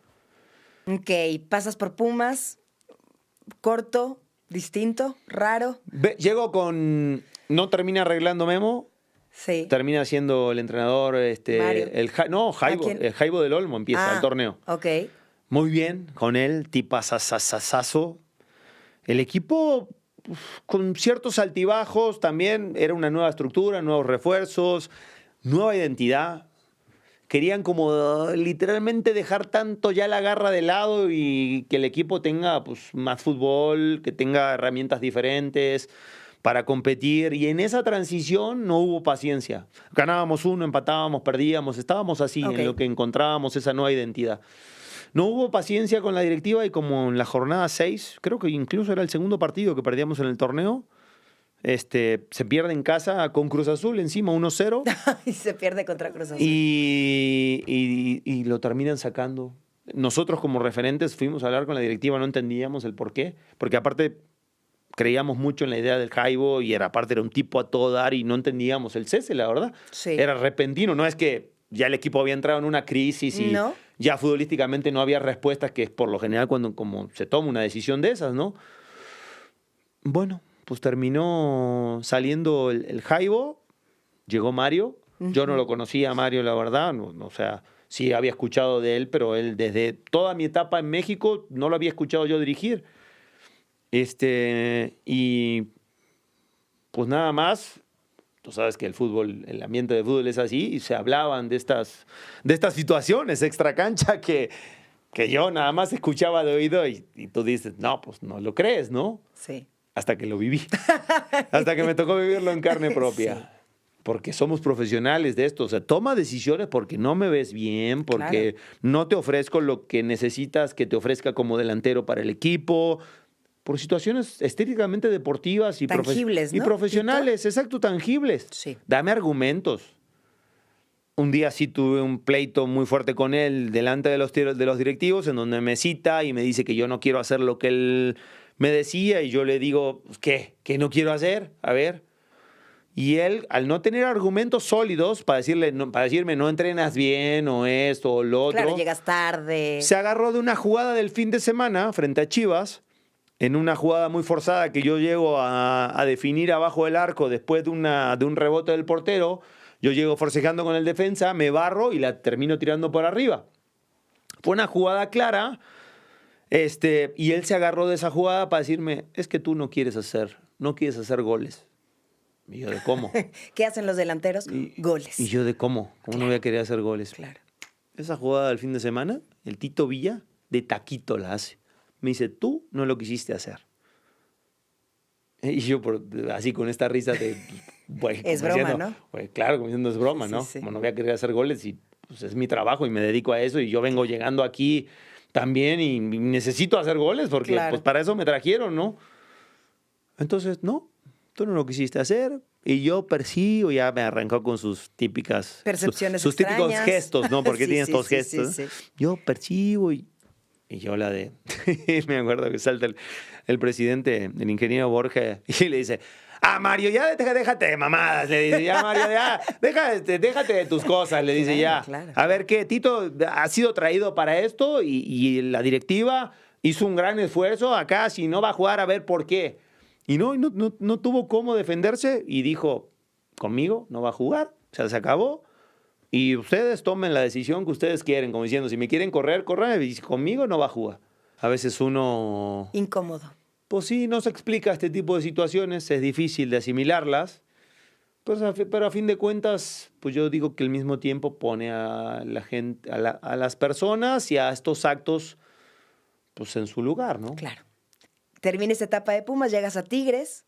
Ok, pasas por Pumas, corto, distinto, raro. Llego con... No termina arreglando Memo. Sí. Termina siendo el entrenador, Jaibo, el Jaibo del Olmo empieza el torneo. Ok. Muy bien, con él, tipazazazazo. El equipo con ciertos altibajos también, era una nueva estructura, nuevos refuerzos, nueva identidad. Querían como literalmente dejar tanto ya la garra de lado y que el equipo tenga pues, más fútbol, que tenga herramientas diferentes para competir. Y en esa transición no hubo paciencia. Ganábamos uno, empatábamos, perdíamos. Estábamos así en lo que encontrábamos esa nueva identidad. No hubo paciencia con la directiva y como en la jornada 6, creo que incluso era el segundo partido que perdíamos en el torneo, se pierde en casa con Cruz Azul encima 1-0. Y se pierde contra Cruz Azul. Y lo terminan sacando. Nosotros como referentes fuimos a hablar con la directiva, no entendíamos el por qué, porque aparte creíamos mucho en la idea del Jaibo y aparte era un tipo a todo dar y no entendíamos el cese, la verdad. Sí. Era repentino, no es que ya el equipo había entrado en una crisis y ya futbolísticamente no había respuestas, que es por lo general cuando como se toma una decisión de esas, ¿no? Bueno, pues terminó saliendo el Jaibo, llegó Mario. Yo no lo conocía a Mario, la verdad, o sea, sí había escuchado de él, pero él desde toda mi etapa en México no lo había escuchado yo dirigir. Y pues nada más, tú sabes que el ambiente de fútbol es así, y se hablaban de estas situaciones extracancha que yo nada más escuchaba de oído y tú dices, no, pues no lo crees, ¿no? Sí. Hasta que lo viví. Hasta que me tocó vivirlo en carne propia. Sí. Porque somos profesionales de esto. O sea, toma decisiones porque no me ves bien, porque no te ofrezco lo que necesitas que te ofrezca como delantero para el equipo, por situaciones estéticamente deportivas y tangibles, ¿no? Y profesionales, ¿Tito? Exacto, tangibles. Sí. Dame argumentos. Un día sí tuve un pleito muy fuerte con él delante de los directivos, en donde me cita y me dice que yo no quiero hacer lo que él me decía, y yo le digo, ¿qué? ¿Qué no quiero hacer? A ver. Y él, al no tener argumentos sólidos para decirme no entrenas bien o esto o lo otro. Claro, llegas tarde. Se agarró de una jugada del fin de semana frente a Chivas, en una jugada muy forzada que yo llego a definir abajo del arco después de un rebote del portero. Yo llego forcejeando con el defensa, me barro y la termino tirando por arriba. Fue una jugada clara, y él se agarró de esa jugada para decirme, es que tú no quieres hacer goles. Y yo, ¿de cómo? ¿Qué hacen los delanteros? Goles. Y yo, ¿de cómo? ¿Cómo no voy a querer hacer goles? Claro. Esa jugada del fin de semana, el Tito Villa, de taquito la hace. Me dice, tú no lo quisiste hacer. Y yo, así con esta risa de... Pues, es broma, diciendo, ¿no? Pues, claro, como diciendo, es broma, ¿no? Sí. Como no voy a querer hacer goles y pues, es mi trabajo y me dedico a eso y yo vengo llegando aquí también y necesito hacer goles porque pues, para eso me trajeron, ¿no? Entonces, no, tú no lo quisiste hacer y yo percibo, ya me arrancó con sus típicas... Percepciones sus típicos gestos, ¿no? Porque tiene estos gestos. Sí. Yo percibo y yo la de... me acuerdo que salta el presidente, el ingeniero Borja, y le dice... Mario, ya déjate de mamadas, le dice, ya Mario, ya, déjate de tus cosas, le dice, ya. Claro. A ver, ¿qué? Tito ha sido traído para esto y la directiva hizo un gran esfuerzo acá, si no va a jugar, a ver por qué. Y no tuvo cómo defenderse y dijo, conmigo no va a jugar, o sea, se acabó. Y ustedes tomen la decisión que ustedes quieren, como diciendo, si me quieren correr, y conmigo no va a jugar. A veces uno... Incómodo. Pues sí, no se explica este tipo de situaciones, es difícil de asimilarlas, pero a fin de cuentas, pues yo digo que al mismo tiempo pone a la gente, a las personas y a estos actos, pues en su lugar, ¿no? Claro. Termina esta etapa de Pumas, llegas a Tigres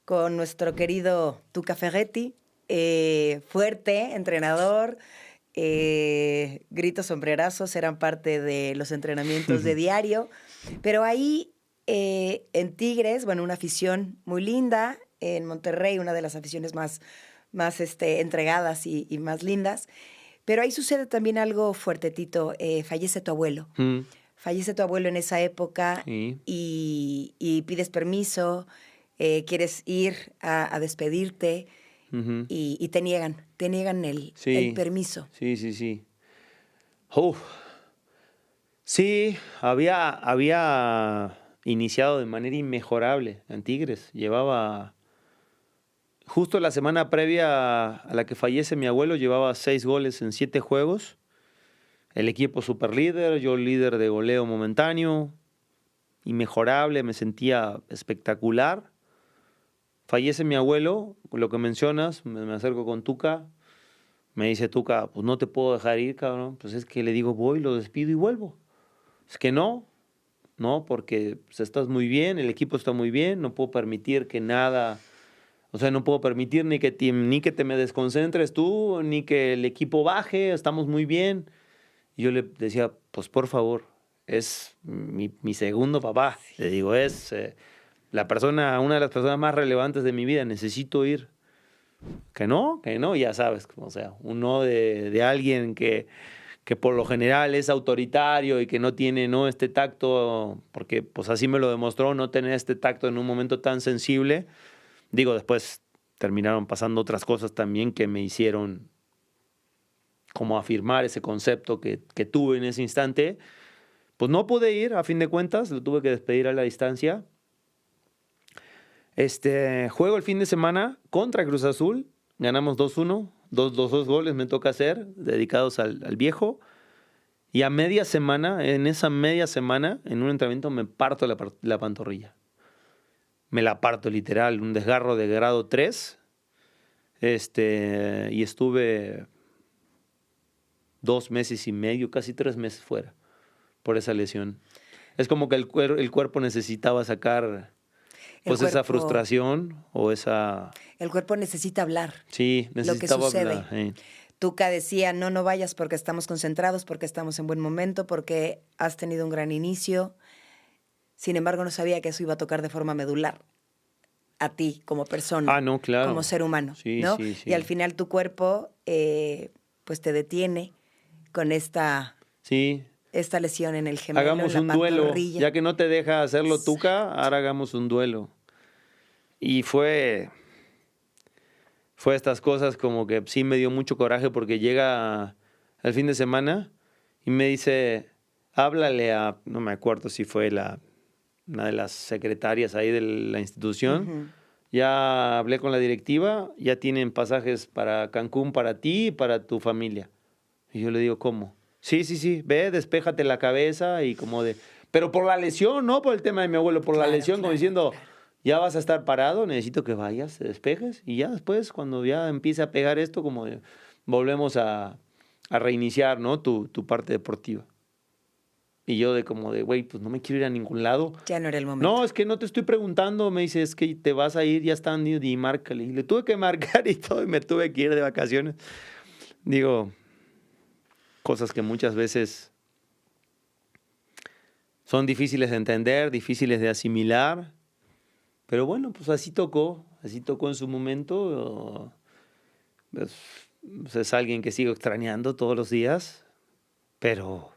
con nuestro querido Tuca Ferretti, fuerte, entrenador, gritos sombrerazos eran parte de los entrenamientos de diario, pero ahí... en Tigres, bueno, una afición muy linda, en Monterrey una de las aficiones más entregadas y más lindas, Pero ahí sucede también algo fuerte, Tito. Fallece tu abuelo. Fallece tu abuelo en esa época Sí. y pides permiso, quieres ir a despedirte Ujú. y te niegan el Sí. permiso. Sí. Uf. Sí, había iniciado de manera inmejorable en Tigres. Llevaba, justo la semana previa a la que fallece mi abuelo, llevaba 6 goles en 7 juegos. El equipo super líder, yo líder de goleo momentáneo, inmejorable, me sentía espectacular. Fallece mi abuelo, lo que mencionas, me acerco con Tuca, me dice Tuca, pues no te puedo dejar ir, cabrón. Pues es que le digo, voy, lo despido y vuelvo. Es que no, porque pues, estás muy bien, el equipo está muy bien, no puedo permitir que nada, o sea, no puedo permitir ni que te me desconcentres tú, ni que el equipo baje, estamos muy bien. Y yo le decía, pues por favor, es mi segundo papá, le digo, es una de las personas más relevantes de mi vida, necesito ir. Que no, ya sabes, o sea, un no de alguien que por lo general es autoritario y que no tiene este tacto, porque pues así me lo demostró, no tener este tacto en un momento tan sensible. Digo, después terminaron pasando otras cosas también que me hicieron como afirmar ese concepto que tuve en ese instante. Pues no pude ir, a fin de cuentas, lo tuve que despedir a la distancia. Juego el fin de semana contra Cruz Azul, ganamos 2-1, dos goles me toca hacer, dedicados al viejo. Y a media semana, en esa media semana, en un entrenamiento me parto la pantorrilla. Me la parto literal, un desgarro de grado 3. Y estuve 2 meses y medio, casi 3 meses fuera por esa lesión. Es como que el cuerpo necesitaba sacar pues esa frustración o esa... El cuerpo necesita hablar. Sí, necesitaba lo que sucede. hablar. Tuca decía, no vayas porque estamos concentrados, porque estamos en buen momento, porque has tenido un gran inicio. Sin embargo, no sabía que eso iba a tocar de forma medular a ti como persona, no, claro. como ser humano, Sí, ¿no? sí. Y al final tu cuerpo pues te detiene con esta lesión en el gemelo, hagamos en la un duelo, pantorrilla. ya que no te deja hacerlo Tuca, ahora hagamos un duelo. Y fue estas cosas como que sí me dio mucho coraje porque llega el fin de semana y me dice, háblale a, no me acuerdo si fue una de las secretarias ahí de la institución. Uh-huh. Ya hablé con la directiva, ya tienen pasajes para Cancún para ti y para tu familia. Y yo le digo, ¿cómo? Sí, ve, despéjate la cabeza y como de... Pero por la lesión, no por el tema de mi abuelo, por la lesión, como diciendo, ya vas a estar parado, necesito que vayas, te despejes y ya después, cuando ya empiece a pegar esto, como de, volvemos a reiniciar, ¿no? Tu parte deportiva. Y yo güey, pues no me quiero ir a ningún lado. Ya no era el momento. No, es que no te estoy preguntando, me dice, es que te vas a ir, ya están, y márcale. Y le tuve que marcar y todo, y me tuve que ir de vacaciones. Digo, cosas que muchas veces son difíciles de entender, difíciles de asimilar. Pero bueno, pues así tocó en su momento. Pues es alguien que sigo extrañando todos los días. Pero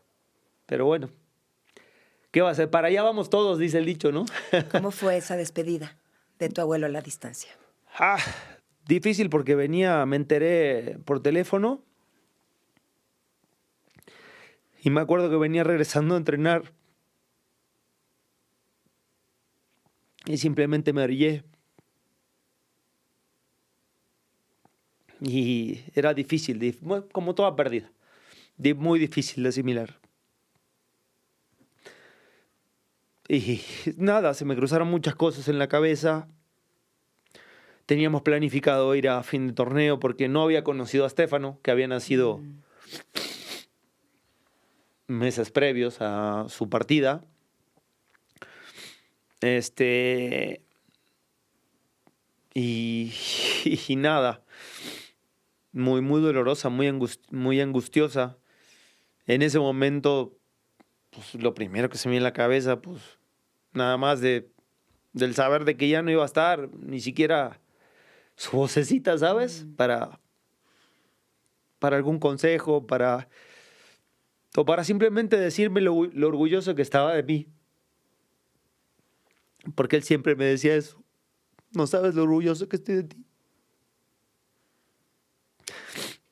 bueno, ¿qué va a ser? Para allá vamos todos, dice el dicho, ¿no? ¿Cómo fue esa despedida de tu abuelo a la distancia? Difícil porque me enteré por teléfono. Y me acuerdo que venía regresando a entrenar. Y simplemente me orillé. Y era difícil, como toda pérdida. Muy difícil de asimilar. Y nada, se me cruzaron muchas cosas en la cabeza. Teníamos planificado ir a fin de torneo porque no había conocido a Stefano, que había nacido meses previos a su partida. Y nada, muy dolorosa, muy angustiosa. En ese momento, pues lo primero que se me viene a la cabeza, pues nada más del saber de que ya no iba a estar, ni siquiera su vocecita, ¿sabes? Para para algún consejo, o para simplemente decirme lo orgulloso que estaba de mí. Porque él siempre me decía eso. No sabes lo orgulloso que estoy de ti.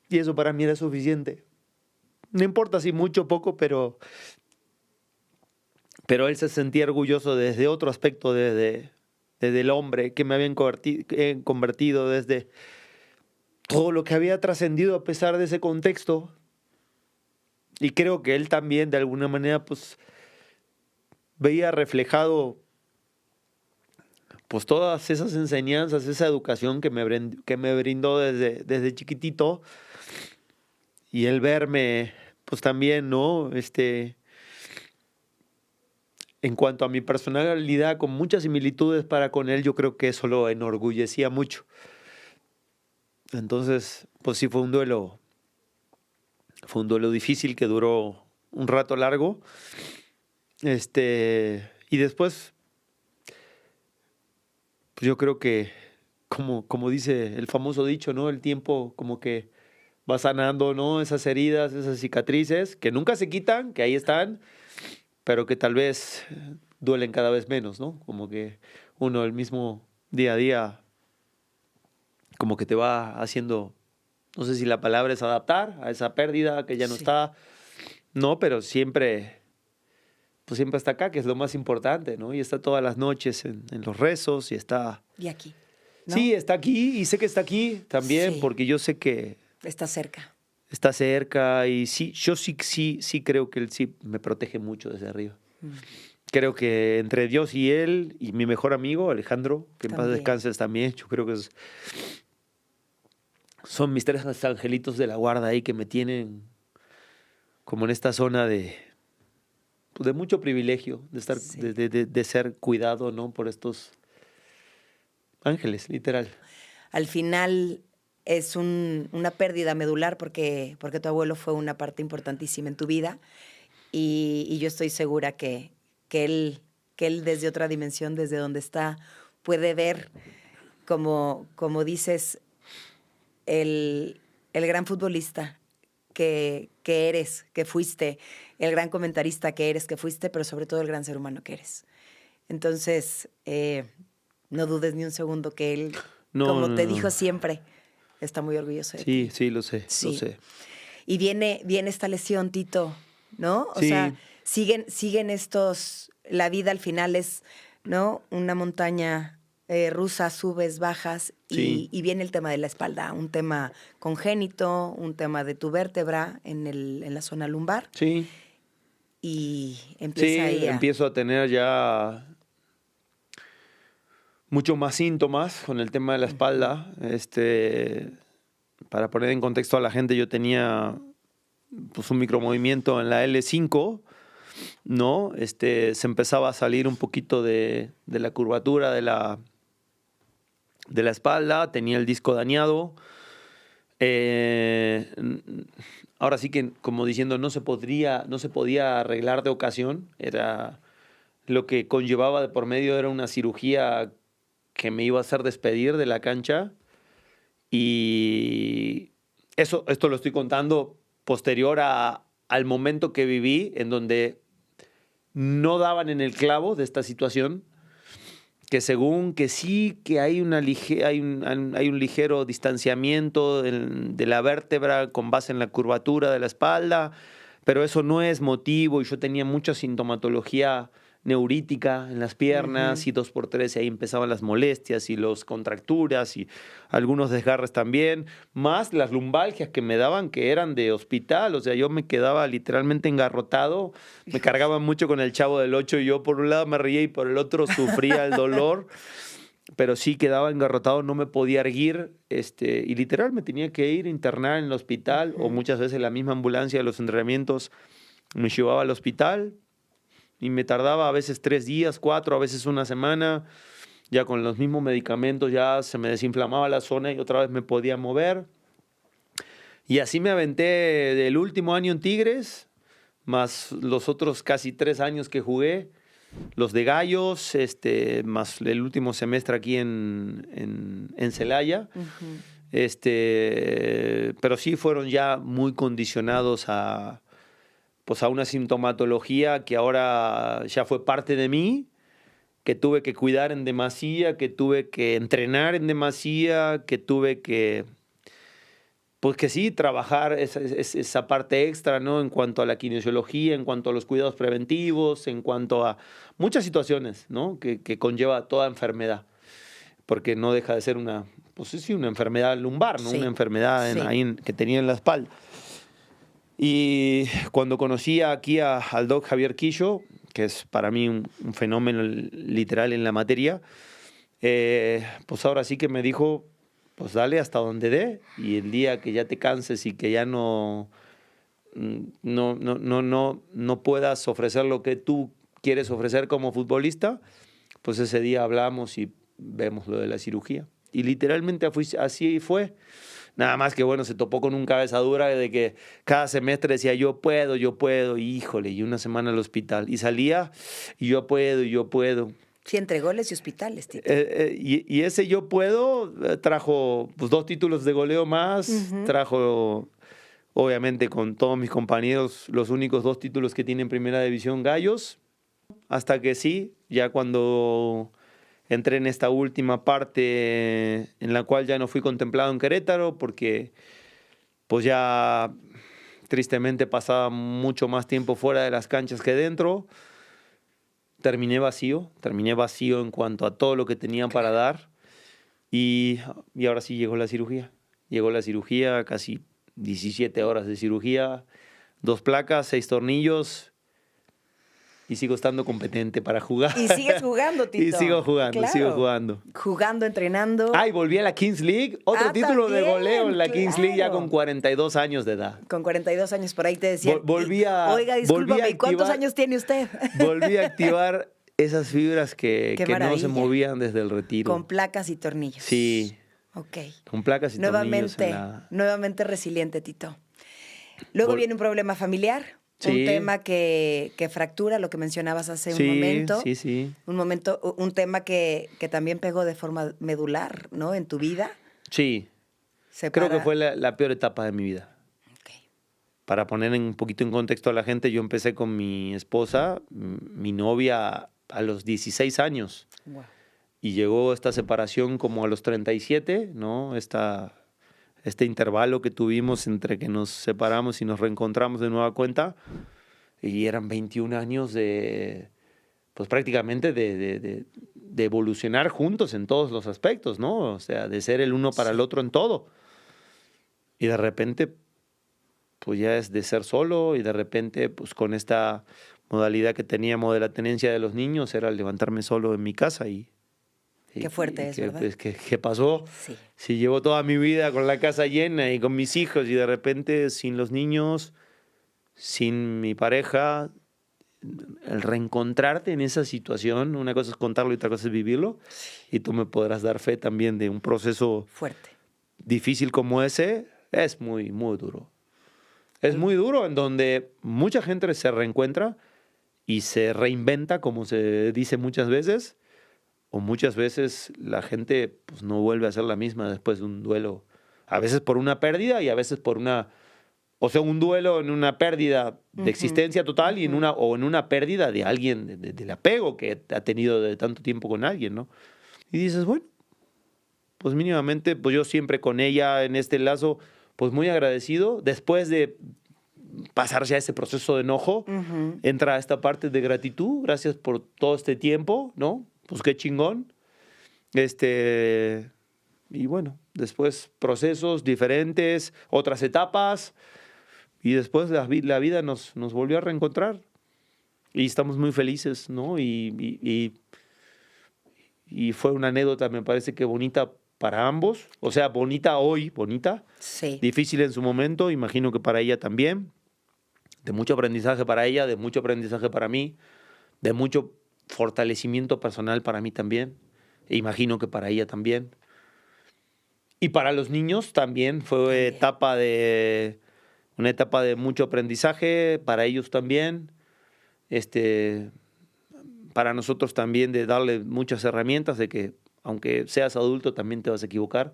Y eso para mí era suficiente. No importa si mucho o poco, pero él se sentía orgulloso desde otro aspecto, desde el hombre que me habían convertido, desde todo lo que había trascendido a pesar de ese contexto. Y creo que él también, de alguna manera, pues veía reflejado pues todas esas enseñanzas, esa educación que me brindó desde chiquitito. Y el verme, pues también, ¿no? En cuanto a mi personalidad, con muchas similitudes para con él, yo creo que eso lo enorgullecía mucho. Entonces, pues sí fue un duelo difícil que duró un rato largo. Y después, pues yo creo que, como dice el famoso dicho, ¿no? El tiempo como que va sanando, ¿no? Esas heridas, esas cicatrices, que nunca se quitan, que ahí están, pero que tal vez duelen cada vez menos, ¿no? Como que uno el mismo día a día, como que te va haciendo, no sé si la palabra es adaptar a esa pérdida que ya no está, no, pero siempre, pues siempre está acá, que es lo más importante, ¿no? Y está todas las noches en los rezos y está... Y aquí, ¿no? Sí, está aquí y sé que está aquí también, porque yo sé que... Está cerca. Está cerca y sí, yo sí creo que él sí me protege mucho desde arriba. Creo que entre Dios y él y mi mejor amigo, Alejandro, que en paz descanses también, yo creo que son mis 3 angelitos de la guarda ahí que me tienen como en esta zona de mucho privilegio, de estar, de ser cuidado, ¿no? Por estos ángeles, literal. Al final es una pérdida medular porque tu abuelo fue una parte importantísima en tu vida y yo estoy segura que él desde otra dimensión, desde donde está, puede ver, como dices, el gran futbolista que eres, que fuiste, el gran comentarista que eres, que fuiste, pero sobre todo el gran ser humano que eres. Entonces, no dudes ni un segundo que él, te dijo siempre, está muy orgulloso de ti. Sí, lo sé. Y viene esta lesión, Tito, ¿no? O sea, siguen estos... La vida al final es, ¿no? Una montaña rusa, subes, bajas, y viene el tema de la espalda, un tema congénito, un tema de tu vértebra en la zona lumbar. Sí. Y empieza ahí empiezo a tener ya mucho más síntomas con el tema de la espalda. Para poner en contexto a la gente, yo tenía pues un micromovimiento en la L5, ¿no? Se empezaba a salir un poquito de la curvatura de la espalda, tenía el disco dañado. Ahora sí que, como diciendo, no se podía arreglar de ocasión. Era lo que conllevaba de por medio, era una cirugía que me iba a hacer despedir de la cancha. Y esto lo estoy contando posterior al momento que viví, en donde no daban en el clavo de esta situación, que según que sí, que hay un ligero distanciamiento de la vértebra con base en la curvatura de la espalda, pero eso no es motivo, y yo tenía mucha sintomatología neurítica en las piernas, y 2x3, y ahí empezaban las molestias y las contracturas y algunos desgarres también, más las lumbalgias que me daban, que eran de hospital. O sea, yo me quedaba literalmente engarrotado, me cargaban mucho con el Chavo del Ocho, y yo por un lado me reía y por el otro sufría el dolor, pero sí quedaba engarrotado, no me podía erguir, y literal me tenía que ir a internar en el hospital, o muchas veces la misma ambulancia de los entrenamientos me llevaba al hospital. Y me tardaba a veces 3 días, 4, a veces una semana. Ya con los mismos medicamentos ya se me desinflamaba la zona y otra vez me podía mover. Y así me aventé del último año en Tigres, más los otros casi 3 años que jugué, los de Gallos, más el último semestre aquí en Celaya. Pero sí fueron ya muy condicionados pues a una sintomatología que ahora ya fue parte de mí, que tuve que cuidar en demasía, que tuve que entrenar en demasía, que tuve que, pues que sí, trabajar esa parte extra, ¿no? En cuanto a la kinesiología, en cuanto a los cuidados preventivos, en cuanto a muchas situaciones, ¿no? Que conlleva toda enfermedad, porque no deja de ser pues sí, una enfermedad lumbar, ¿no? Sí, Una enfermedad sí. que tenía en la espalda. Y cuando conocí aquí al doc Javier Quillo, que es para mí un fenómeno literal en la materia, pues ahora sí que me dijo, pues dale hasta donde dé, y el día que ya te canses y que ya no puedas ofrecer lo que tú quieres ofrecer como futbolista, pues ese día hablamos y vemos lo de la cirugía. Y literalmente así fue. Nada más que, bueno, se topó con un cabeza dura de que cada semestre decía, yo puedo, y híjole, y una semana al hospital. Y salía, y yo puedo. Sí, entre goles y hospitales, Tito. Y ese yo puedo trajo pues 2 títulos de goleo más, trajo, obviamente, con todos mis compañeros, los únicos 2 títulos que tienen Primera División Gallos, hasta que sí, ya cuando entré en esta última parte en la cual ya no fui contemplado en Querétaro porque pues ya tristemente pasaba mucho más tiempo fuera de las canchas que dentro. Terminé vacío en cuanto a todo lo que tenían para dar y ahora sí llegó la cirugía. Llegó la cirugía, casi 17 horas de cirugía, 2 placas, 6 tornillos. Y sigo estando competente para jugar. Y sigues jugando, Tito. Y sigo jugando, claro. sigo jugando. Jugando, entrenando. Y volví a la Kings League. Otro título también, de goleo en la Kings League ya claro. con 42 años de edad. Con 42 años por ahí te decían. Oiga, discúlpame, volví a ¿cuántos años tiene usted? Volví a activar esas fibras que no se movían desde el retiro. Con placas y tornillos. Sí. Ok. Con placas y tornillos. Nuevamente resiliente, Tito. Luego viene un problema familiar. Sí. Un tema que fractura lo que mencionabas hace un momento. Sí. Un tema que también pegó de forma medular, ¿no? En tu vida. Sí. Creo que fue la peor etapa de mi vida. Okay. Para poner un poquito en contexto a la gente, yo empecé con mi esposa, mi novia, a los 16 años. Wow. Y llegó esta separación como a los 37, ¿no? Este intervalo que tuvimos entre que nos separamos y nos reencontramos de nueva cuenta, y eran 21 años pues prácticamente de evolucionar juntos en todos los aspectos, ¿no? O sea, de ser el uno para el otro en todo. Y de repente, pues ya es de ser solo, y de repente, pues con esta modalidad que teníamos de la tenencia de los niños, era levantarme solo en mi casa y... Qué fuerte es, ¿verdad? Pues, ¿qué pasó? Sí. Si llevo toda mi vida con la casa llena y con mis hijos y de repente sin los niños, sin mi pareja, el reencontrarte en esa situación, una cosa es contarlo y otra cosa es vivirlo, y tú me podrás dar fe también de un proceso fuerte, difícil como ese, es muy, muy duro. Es muy duro, en donde mucha gente se reencuentra y se reinventa, como se dice muchas veces, o muchas veces la gente pues, no vuelve a ser la misma después de un duelo. A veces por una pérdida y a veces por un duelo en una pérdida de existencia total y en una pérdida de alguien, del apego que ha tenido de tanto tiempo con alguien, ¿no? Y dices, bueno, pues mínimamente, pues yo siempre con ella en este lazo, pues muy agradecido. Después de pasar ya ese proceso de enojo, entra esta parte de gratitud. Gracias por todo este tiempo, ¿no? Pues qué chingón. Y bueno, después procesos diferentes, otras etapas, y después la vida nos volvió a reencontrar. Y estamos muy felices, ¿no? Y fue una anécdota, me parece que bonita para ambos. O sea, bonita hoy, bonita. Sí. Difícil en su momento, imagino que para ella también. De mucho aprendizaje para ella, de mucho aprendizaje para mí, de mucho fortalecimiento personal para mí también. E imagino que para ella también. Y para los niños también fue una etapa de mucho aprendizaje, para ellos también. Para nosotros también de darle muchas herramientas de que aunque seas adulto también te vas a equivocar.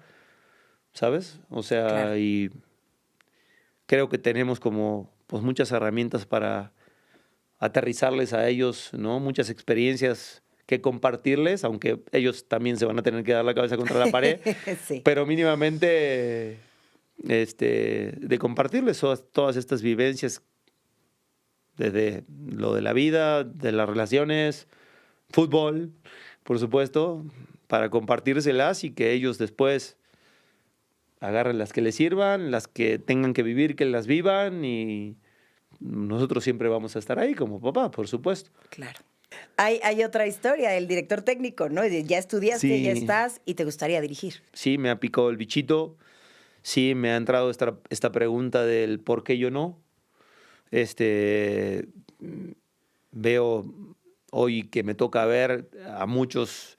¿sabes? O sea, Claro. y creo que tenemos como pues muchas herramientas para aterrizarles a ellos, ¿no? Muchas experiencias que compartirles, aunque ellos también se van a tener que dar la cabeza contra la pared, Sí. pero mínimamente de compartirles todas estas vivencias desde lo de la vida, de las relaciones, fútbol, por supuesto, para compartírselas y que ellos después agarren las que les sirvan, las que tengan que vivir, que las vivan y nosotros siempre vamos a estar ahí como papá, por supuesto. Claro. Hay otra historia, el director técnico, ¿no? Ya estudiaste, ya Sí, estás y te gustaría dirigir. sí, me ha picado el bichito, sí, me ha entrado esta pregunta del por qué yo no. Veo hoy que me toca ver a muchos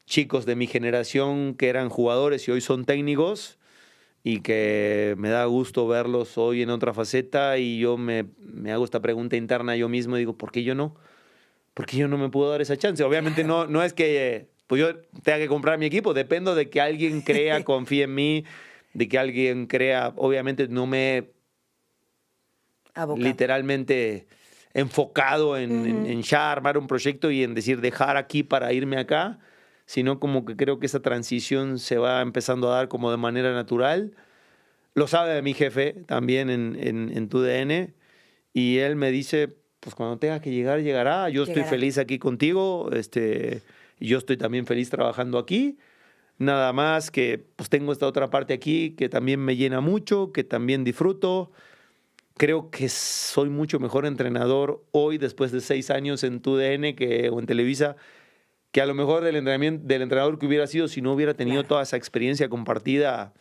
chicos de mi generación que eran jugadores y hoy son técnicos y que me da gusto verlos hoy en otra faceta y yo me hago esta pregunta interna yo mismo y digo, ¿por qué yo no? ¿Por qué yo no me puedo dar esa chance? Obviamente Claro. no es que pues yo tenga que comprar mi equipo, dependo de que alguien crea, confíe en mí, de que alguien crea, obviamente no me Abocado. literalmente enfocado en ya armar un proyecto y en decir dejar aquí para irme acá, sino como que creo que esa transición se va empezando a dar como de manera natural. Lo sabe mi jefe también en TUDN y él me dice, pues cuando tenga que llegar, llegará. Yo estoy Llegará. feliz aquí contigo, y yo estoy también feliz trabajando aquí. Nada más que pues tengo esta otra parte aquí que también me llena mucho, que también disfruto. Creo que soy mucho mejor entrenador hoy, después de 6 años en TUDN o en Televisa, que a lo mejor del entrenador que hubiera sido si no hubiera tenido Claro. toda esa experiencia compartida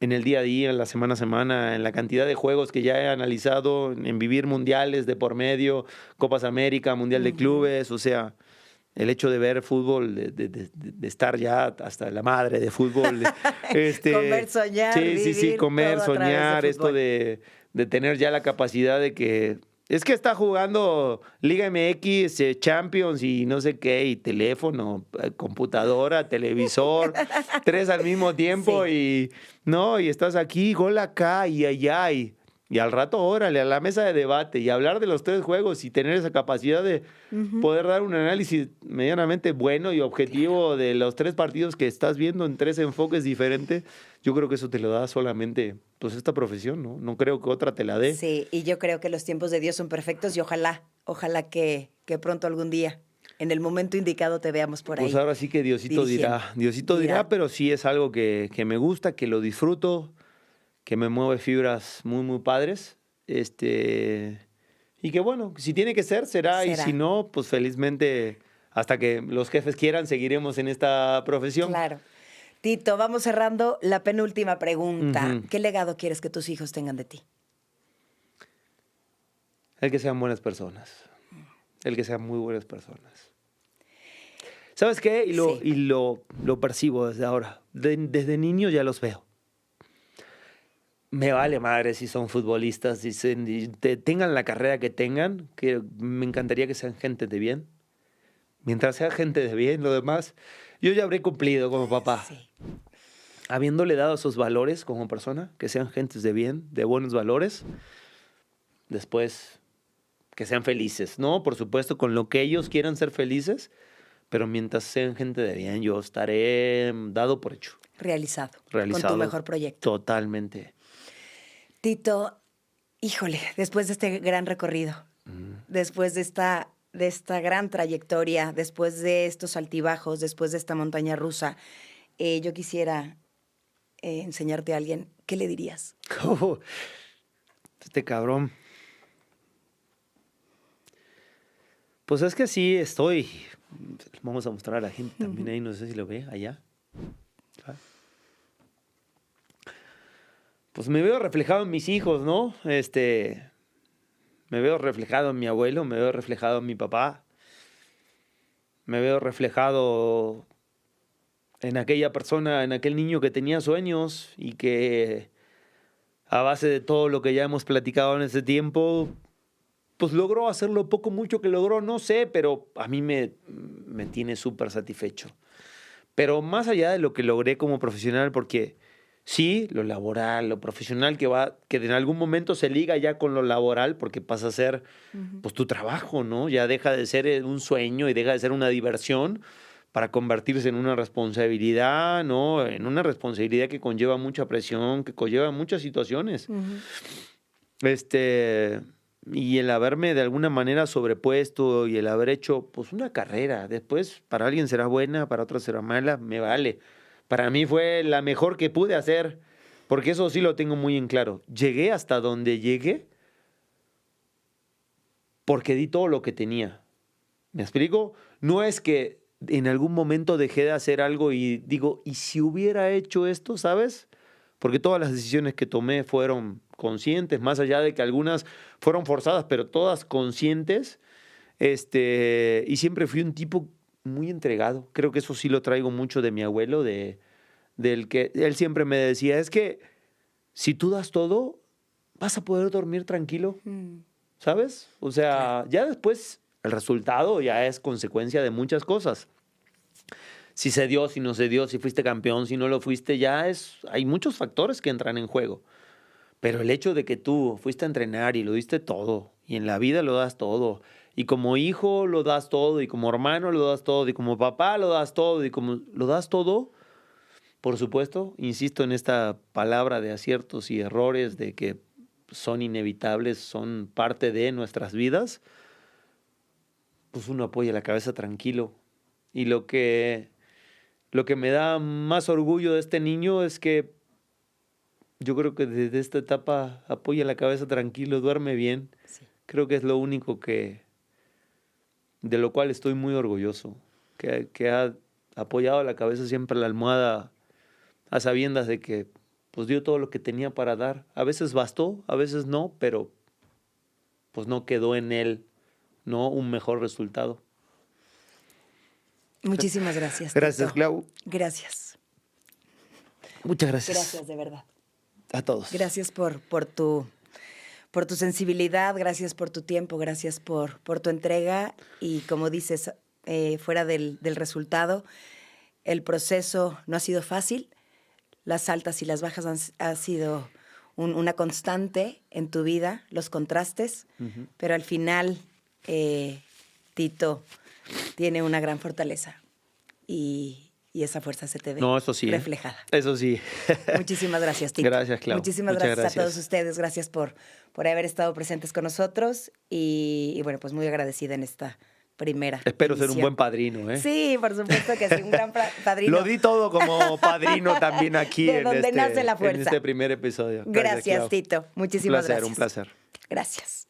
en el día a día, en la semana a semana, en la cantidad de juegos que ya he analizado, en vivir mundiales de por medio, Copas América, Mundial de Clubes, o sea, el hecho de ver fútbol, de estar ya hasta la madre de fútbol. Comer, soñar, sí, vivir comer, todo a través de soñar, esto fútbol. de tener ya la capacidad de que es que está jugando Liga MX, Champions y no sé qué, y teléfono, computadora, televisor, 3 al mismo tiempo y no, y estás aquí, gol acá y allá y al rato, órale, a la mesa de debate y hablar de los 3 juegos y tener esa capacidad de poder dar un análisis medianamente bueno y objetivo de los 3 partidos que estás viendo en 3 enfoques diferentes. Yo creo que eso te lo da solamente pues esta profesión, ¿no? No creo que otra te la dé. Sí, y yo creo que los tiempos de Dios son perfectos y ojalá que pronto algún día, en el momento indicado, te veamos por ahí. Pues ahora sí que Diosito dirigiendo. Diosito dirá, pero sí es algo que me gusta, que lo disfruto, que me mueve fibras muy, muy padres. Y que bueno, si tiene que ser, será, y Será. si no, pues felizmente, hasta que los jefes quieran, seguiremos en esta profesión. Claro. Tito, vamos cerrando la penúltima pregunta. Ujú. ¿Qué legado quieres que tus hijos tengan de ti? El que sean buenas personas. El que sean muy buenas personas. ¿Sabes qué? Sí. Y lo percibo desde ahora. Desde niño ya los veo. Me vale madre si son futbolistas, tengan la carrera que tengan, que me encantaría que sean gente de bien. Mientras sea gente de bien, lo demás, yo ya habré cumplido como papá. Sí. Habiéndole dado esos valores como persona, que sean gentes de bien, de buenos valores, después que sean felices, ¿no? Por supuesto, con lo que ellos quieran ser felices, pero mientras sean gente de bien, yo estaré dado por hecho. Realizado. Realizado. Con tu mejor proyecto. Totalmente. Tito, híjole, después de este gran recorrido, después de esta gran trayectoria, después de estos altibajos, después de esta montaña rusa, yo quisiera enseñarte a alguien. ¿Qué le dirías? Este cabrón. Pues es que sí estoy. Vamos a mostrar a la gente también ahí, no sé si lo ve allá. Pues me veo reflejado en mis hijos, ¿no? Me veo reflejado en mi abuelo, me veo reflejado en mi papá. Me veo reflejado en aquella persona, en aquel niño que tenía sueños y que a base de todo lo que ya hemos platicado en este tiempo, pues logró hacer lo poco, mucho que logró, no sé, pero a mí me tiene súper satisfecho. Pero más allá de lo que logré como profesional, porque Sí, lo laboral, lo profesional que en algún momento se liga ya con lo laboral porque pasa a ser pues tu trabajo, ¿no? Ya deja de ser un sueño y deja de ser una diversión para convertirse en una responsabilidad, ¿no? En una responsabilidad que conlleva mucha presión, que conlleva muchas situaciones. Y el haberme de alguna manera sobrepuesto y el haber hecho pues una carrera, después para alguien será buena, para otro será mala, me vale. Para mí fue la mejor que pude hacer, porque eso sí lo tengo muy en claro. Llegué hasta donde llegué porque di todo lo que tenía. ¿Me explico? No es que en algún momento dejé de hacer algo y digo, ¿y si hubiera hecho esto, sabes? Porque todas las decisiones que tomé fueron conscientes, más allá de que algunas fueron forzadas, pero todas conscientes. Y siempre fui un tipo muy entregado. Creo que eso sí lo traigo mucho de mi abuelo, del que él siempre me decía, es que si tú das todo, vas a poder dormir tranquilo, ¿sabes? O sea, ya después el resultado ya es consecuencia de muchas cosas. Si se dio, si no se dio, si fuiste campeón, si no lo fuiste, hay muchos factores que entran en juego. Pero el hecho de que tú fuiste a entrenar y lo diste todo, y en la vida lo das todo, y como hijo lo das todo, y como hermano lo das todo, y como papá lo das todo, y como lo das todo, por supuesto, insisto en esta palabra de aciertos y errores, de que son inevitables, son parte de nuestras vidas, pues uno apoya la cabeza tranquilo. Y lo que me da más orgullo de este niño es que yo creo que desde esta etapa apoya la cabeza tranquilo, duerme bien. Sí. Creo que es lo único de lo cual estoy muy orgulloso, que ha apoyado la cabeza siempre en la almohada a sabiendas de que pues dio todo lo que tenía para dar. A veces bastó, a veces no, pero pues no quedó en él, ¿no? Un mejor resultado. Muchísimas gracias. Gracias, Tito. Clau. Gracias. Muchas gracias. Gracias, de verdad. A todos. Gracias por tu sensibilidad, gracias por tu tiempo, gracias por tu entrega y como dices, fuera del resultado, el proceso no ha sido fácil, las altas y las bajas han sido una constante en tu vida, los contrastes, pero al final Tito tiene una gran fortaleza y esa fuerza se te ve reflejada. Eso sí. Muchísimas gracias, Tito. Gracias, Clau. Muchísimas gracias a todos ustedes. Gracias por haber estado presentes con nosotros. Y bueno, pues muy agradecida en esta primera Espero edición. Ser un buen padrino, ¿eh? Sí, por supuesto que sí, un gran padrino. Lo di todo como padrino también aquí de donde nace la fuerza. en este primer episodio. Gracias, Tito. Muchísimas gracias. Un placer. Gracias.